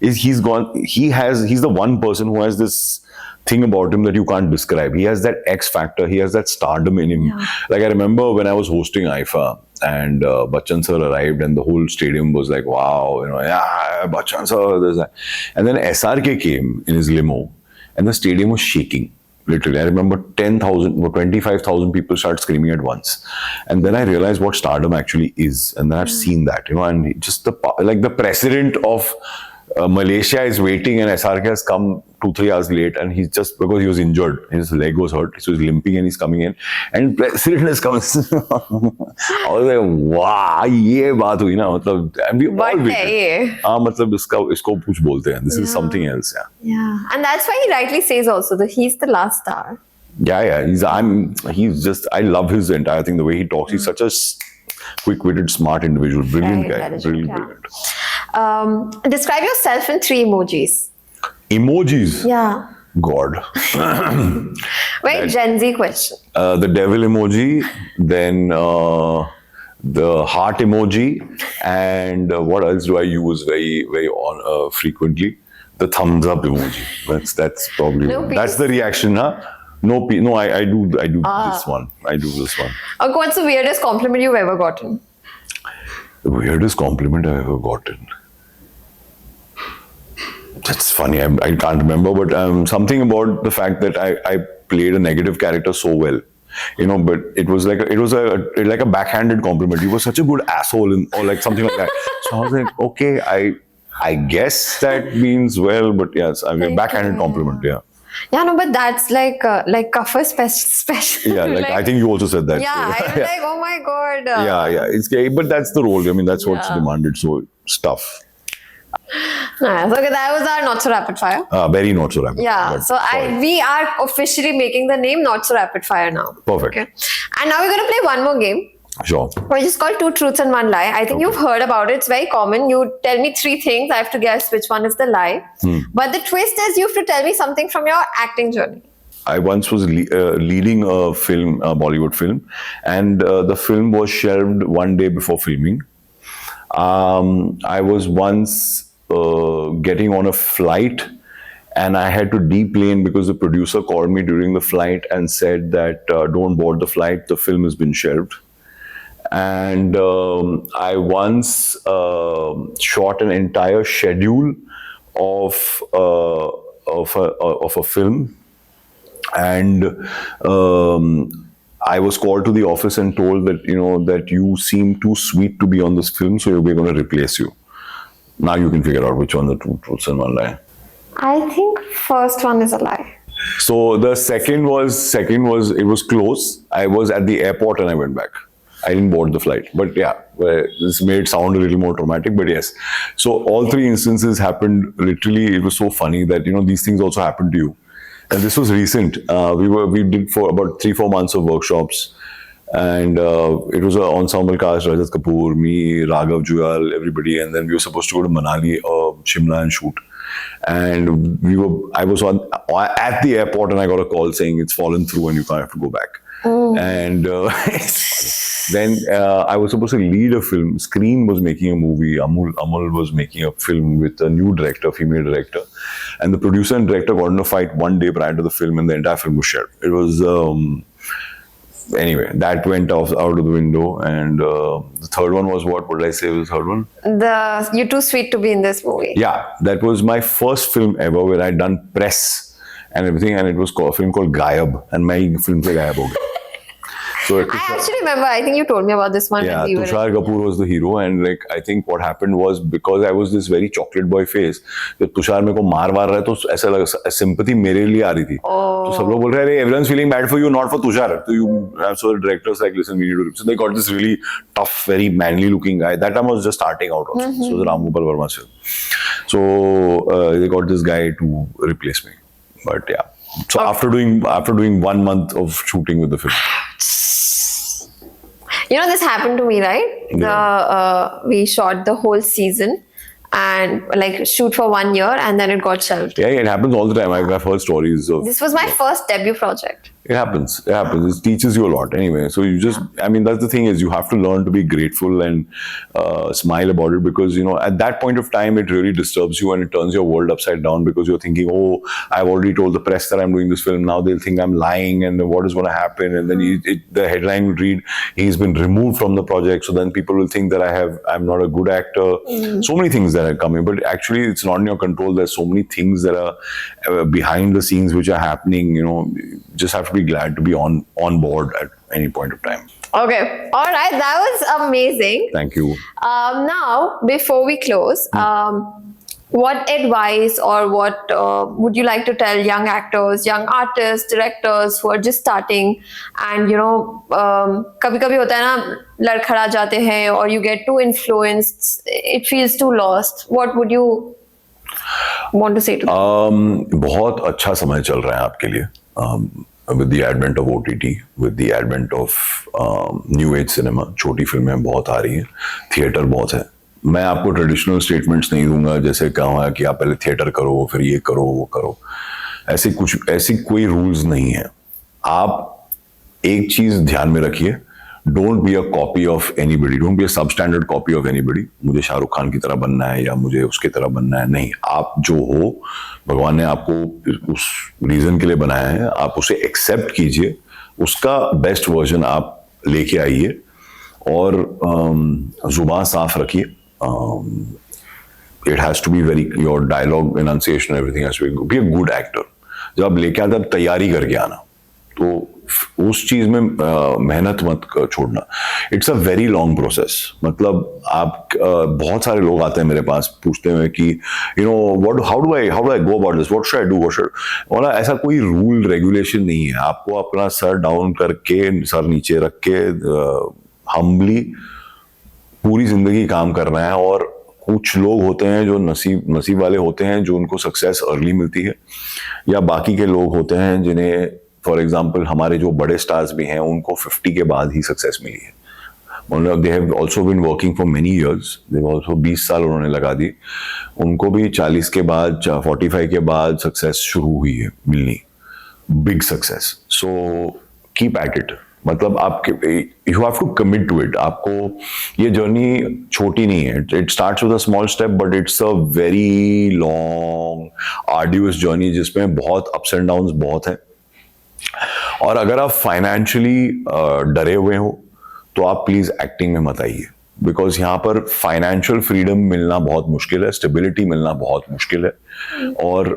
He's the one person who has this thing about him that you can't describe. He has that X factor. He has that stardom in him. Like, I remember when I was hosting IFA and Bachchan sir arrived and the whole stadium was like, wow, you know, yeah, Bachchan sir, there's that. And then SRK came in his limo and the stadium was shaking. Literally, I remember 10,000 or 25,000 people start screaming at once. And then I realized what stardom actually is. And then I've seen that, you know, and just the precedent of Malaysia is waiting and SRK has come 2-3 hours late, and he's just, because he was injured, his leg was hurt, so he's limping and he's coming in, and president is coming. I was like, wow, ये बात हुई ना, मतलब, and we all But waited. hey. हाँ, मतलब इसको कुछ बोलते हैं. This is something else. Yeah, and that's why he rightly says also that he's the last star. Yeah. He's just, I love his entire thing. The way he talks, he's such a quick-witted, smart individual. Brilliant Very guy. intelligent, Brilliant. Describe yourself in 3 emojis. Emojis. Yeah. God. Very Gen Z question. The devil emoji, then the heart emoji, and what else do I use very frequently? The thumbs up emoji. That's probably No peace. that's the reaction, huh? No, I do this one. I do this one. Okay, what's the weirdest compliment you've ever gotten? The weirdest compliment I've ever gotten. That's funny. I can't remember, but something about the fact that I played a negative character so well, But it was like a backhanded compliment. You were such a good asshole, or like something like that. So I was like, okay, I guess that means well, but yes, I mean, backhanded compliment. Yeah. Yeah, no, but that's like Kaffer special. Yeah, like I think you also said that. Yeah, I was like, oh my god. Yeah, it's gay, but that's the role. I mean, that's what's demanded. So it's tough. Nice. Okay, that was our not so rapid fire. Very not so rapid. Yeah, but so sorry. we are officially making the name not so rapid fire now. Perfect. Okay, and now we're gonna play one more game, Sure. which is called Two Truths and One Lie. I think you've heard about it. It's very common. You tell me 3 things. I have to guess which one is the lie. But the twist is you have to tell me something from your acting journey. I once was leading a film, a Bollywood film, and the film was shelved one day before filming. I was once getting on a flight, and I had to deplane because the producer called me during the flight and said that don't board the flight, the film has been shelved. And I once shot an entire schedule of a film, and I was called to the office and told that that you seem too sweet to be on this film, so we're going to replace you. Now you can figure out which one the two truths and one lie. I think first one is a lie. So the second was it was close. I was at the airport and I went back. I didn't board the flight, but yeah, this made it sound a little more traumatic. But yes, so all 3 instances happened. Literally, it was so funny that these things also happened to you. And this was recent. We did for about 3-4 months of workshops, and it was an ensemble cast: Rajat Kapoor, me, Raghav Juyal, everybody. And then we were supposed to go to Manali, Shimla, and shoot. And I was at the airport, and I got a call saying it's fallen through and you can't have to go back. And then I was supposed to lead a film. Screen was making a movie. Amul was making a film with a new director, female director. And the producer and director got in a fight one day prior to the film, and the entire film was shelved. It was, anyway, that went out of the window. And the third one was what? What did I say was the third one? You're too sweet to be in this movie. Yeah, that was my first film ever where I'd done press and everything, and it was a film called Gayab, and my film se Gayab ho gaya. So I actually remember, I think you told me about this one. yeah, when we were Tushar Kapoor was the hero, and I think what happened was, because I was this very chocolate boy face, जब तुषार मेरे को मार रहा है तो ऐसा लगा sympathy मेरे लिए आ रही थी. तो सब लोग बोल रहे हैं, everyone's feeling bad for you, not for Tushar. So the director's like, listen, we need to. So they got this really tough, very manly looking guy. That time I was just starting out also. So it was Ram Gopal Verma's film. So they got this guy to replace me. But yeah. So after doing 1 month of shooting with the film. This happened to me, right? Yeah. We shot the whole season and shoot for 1 year, and then it got shelved. Yeah, it happens all the time. I've heard stories of. This was my first debut project. It happens. It teaches you a lot anyway. So you just, that's the thing is, you have to learn to be grateful and smile about it, because, at that point of time, it really disturbs you and it turns your world upside down, because you're thinking, oh, I've already told the press that I'm doing this film. Now they'll think I'm lying, and what is going to happen? And then the headline will read, he's been removed from the project. So then people will think that I'm not a good actor. So many things that are coming, but actually it's not in your control. There's so many things that are behind the scenes which are happening. You just have to be glad to be on board at any point of time. Okay. All right. That was amazing. Thank you. Now, before we close, What advice or what would you like to tell young actors, young artists, directors who are just starting and कभी कभी होता है ना लड़खड़ा जाते हैं or you get too influenced, it feels too lost. What would you want to say to them? बहुत अच्छा समय चल रहा है आपके लिए with the advent of OTT, with the advent of new age cinema. छोटी फिल्में बहुत आ रही हैं, थिएटर बहुत है. मैं आपको ट्रेडिशनल स्टेटमेंट्स नहीं दूंगा जैसे कहा कि आप पहले थिएटर करो फिर ये करो वो करो. ऐसी कोई रूल्स नहीं है. आप एक चीज ध्यान में रखिए, don't be a copy of anybody, don't be a substandard copy of anybody. मुझे शाहरुख खान की तरह बनना है या मुझे उसकी तरह बनना है, नहीं. आप जो हो, भगवान ने आपको उस रीजन के लिए बनाया है, आप उसे एक्सेप्ट कीजिए, उसका बेस्ट वर्जन आप लेके आइए और जुबान साफ रखिए. It has to be very, your dialogue enunciation, everything has to be a good actor. जब आप लेके आते हैं तैयारी करके आना, तो उस चीज में मेहनत मत छोड़ना. It's a very long process. मतलब आप बहुत सारे लोग आते हैं मेरे पास पूछते हैं कि what how do I go about this, what should I do, what should. और ऐसा कोई रूल रेगुलेशन नहीं है. आपको अपना सर डाउन करके, सर नीचे रख के हम्बली पूरी जिंदगी काम करना है. और कुछ लोग होते हैं जो नसीब वाले होते हैं जो उनको सक्सेस अर्ली मिलती है, या बाकी के लोग होते हैं जिन्हें, फॉर एग्जांपल हमारे जो बड़े स्टार्स भी हैं उनको 50 के बाद ही सक्सेस मिली है. मतलब they have also been working for many years, they have also 20 साल उन्होंने लगा दी, उनको भी 40 के बाद 45 के बाद सक्सेस शुरू हुई है मिलनी, big success. So keep at it. मतलब आपके you have to commit to it. आपको ये जर्नी छोटी नहीं है. It starts with a small step but it's a very long arduous journey जिसमें बहुत अप्स एंड डाउन्स बहुत हैं. और अगर आप फाइनेंशियली डरे हुए हो तो आप प्लीज एक्टिंग में मत आइए, बिकॉज यहाँ पर फाइनेंशियल फ्रीडम मिलना बहुत मुश्किल है, स्टेबिलिटी मिलना बहुत मुश्किल है. और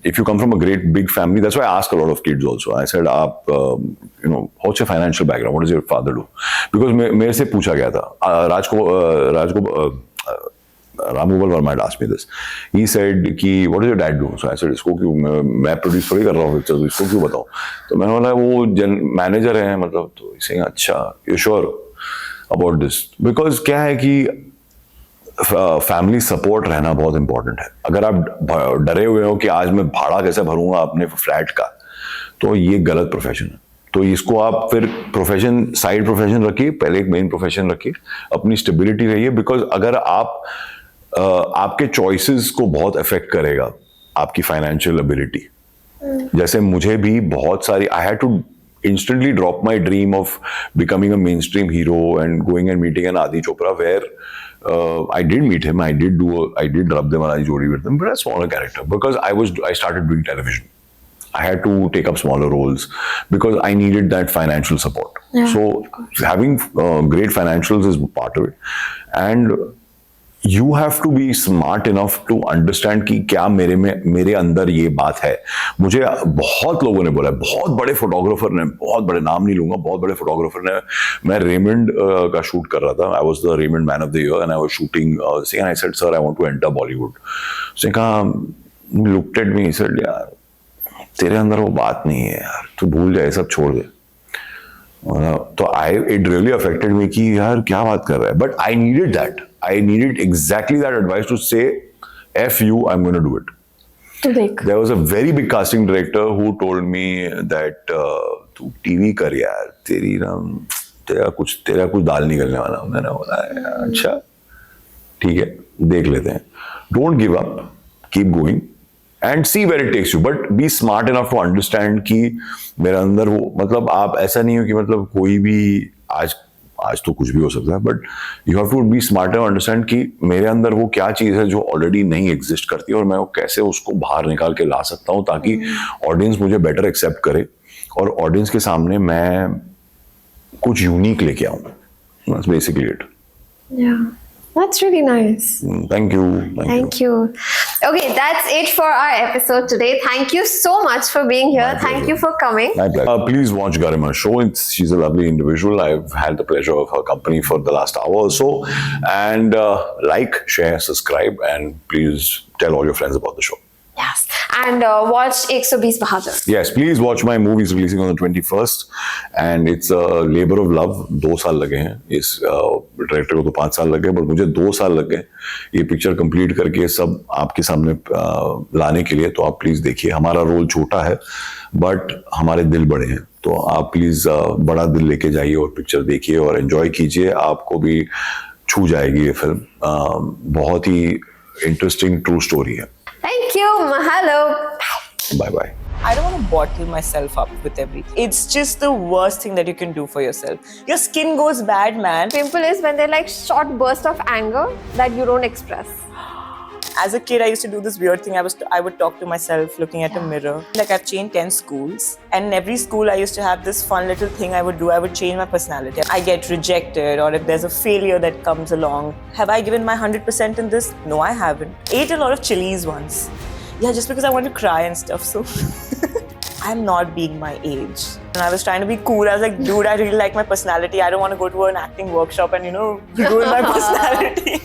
if you come from a great big family, that's why I ask a lot of kids also. I said आप what's your financial background, what does your father do, because मेरे से पूछा गया था. Ramgopal Verma had asked me this. He said कि what does your dad do? So I said इसको क्यों, मैं प्रोड्यूस थोड़ी कर रहा हूँ पिक्चर, इसको क्यों बताओ. तो मैंने बोला वो मैनेजर है, मतलब. तो इसे अच्छा you sure about this, because क्या है कि फैमिली सपोर्ट रहना बहुत इंपॉर्टेंट है. अगर आप डरे हुए हो कि आज मैं भाड़ा कैसे भरूंगा अपने फ्लैट का, तो ये गलत प्रोफेशन है. तो इसको आप फिर प्रोफेशन, साइड प्रोफेशन रखिए, पहले एक मेन प्रोफेशन रखिए, अपनी स्टेबिलिटी रहिए. बिकॉज अगर आप आपके चॉइसेस को बहुत अफेक्ट करेगा आपकी फाइनेंशियल एबिलिटी. जैसे मुझे भी बहुत सारी, I had to instantly drop my dream of becoming a mainstream hero and going and meeting an Adi Chopra, where I did meet him, I did rub them and jodi with them, but a smaller character, because I started doing television. I had to take up smaller roles because I needed that financial support. Yeah. So having great financials is part of it, and you have to be smart enough to understand कि क्या मेरे अंदर ये बात है. मुझे बहुत लोगों ने बोला, बहुत बड़े फोटोग्राफर ने, बहुत बड़े नाम नहीं लूंगा, बहुत बड़े फोटोग्राफर ने, मैं रेमंड का शूट कर रहा था. I was the Raymond man of the year and I was shooting and I said sir I want to enter Bollywood. उसने कहा, लुक्ड एट मी, सेड यार तेरे अंदर वो बात नहीं है यार, तू भूल जाए, सब छोड़ दे. तो इट रियली अफेक्टेड मी कि यार क्या बात कर रहा है. But I needed that. I needed exactly that advice to say, F you, I'm going to do it. There was a very big casting director who told me that तू TV कर यार, तेरा कुछ दाल निकलने वाला. मैंने बोला अच्छा ठीक है, देख लेते हैं. Don't give up, keep going and see where it takes you, but be smart enough to understand कि मेरे अंदर वो, मतलब आप ऐसा नहीं हो कि मतलब कोई भी आज तो कुछ भी हो सकता है, but you have to be smart and understand कि मेरे अंदर वो क्या चीज है जो ऑलरेडी नहीं एग्जिस्ट करती है और मैं वो कैसे उसको बाहर निकाल के ला सकता हूँ ताकि ऑडियंस मुझे बेटर एक्सेप्ट करे और ऑडियंस के सामने मैं कुछ यूनिक लेके आऊँ. That's basically it. Yeah, that's really nice. Thank you. Thank you. Okay, that's it for our episode today. Thank you so much for being here. My Thank pleasure. you for coming. My pleasure. Please watch Garima show. She's a lovely individual. I've had the pleasure of her company for the last hour or so. And like, share, subscribe, and please tell all your friends about the show. Yes. And watch 120 Bahadur. Yes, please watch my movie. It's releasing on the 21st. And it's a labor of love. 2 साल लगे हैं. इस director को तो 5 साल लगे, but मुझे 2 साल लगे ये पिक्चर कंप्लीट करके सब आपके सामने लाने के लिए. तो आप प्लीज देखिए. हमारा रोल छोटा है, बट हमारे दिल बड़े हैं. तो आप प्लीज बड़ा दिल लेके जाइए और पिक्चर देखिए और एंजॉय कीजिए. आपको भी छू जाएगी ये फिल्म. बहुत ही इंटरेस्टिंग ट्रू स्टोरी है. Thank you. Mahalo. Bye bye. I don't want to bottle myself up with everything. It's just the worst thing that you can do for yourself. Your skin goes bad, man. Pimple is when they're like short burst of anger that you don't express. As a kid, I used to do this weird thing. I would talk to myself looking at a mirror. Like I've changed 10 schools, and in every school I used to have this fun little thing I would do. I would change my personality. I get rejected, or if there's a failure that comes along. Have I given my 100% in this? No, I haven't. Ate a lot of chilies once. Yeah, just because I want to cry and stuff. So I'm not being my age. And I was trying to be cool. I was like, dude, I really like my personality. I don't want to go to an acting workship and ruin my personality.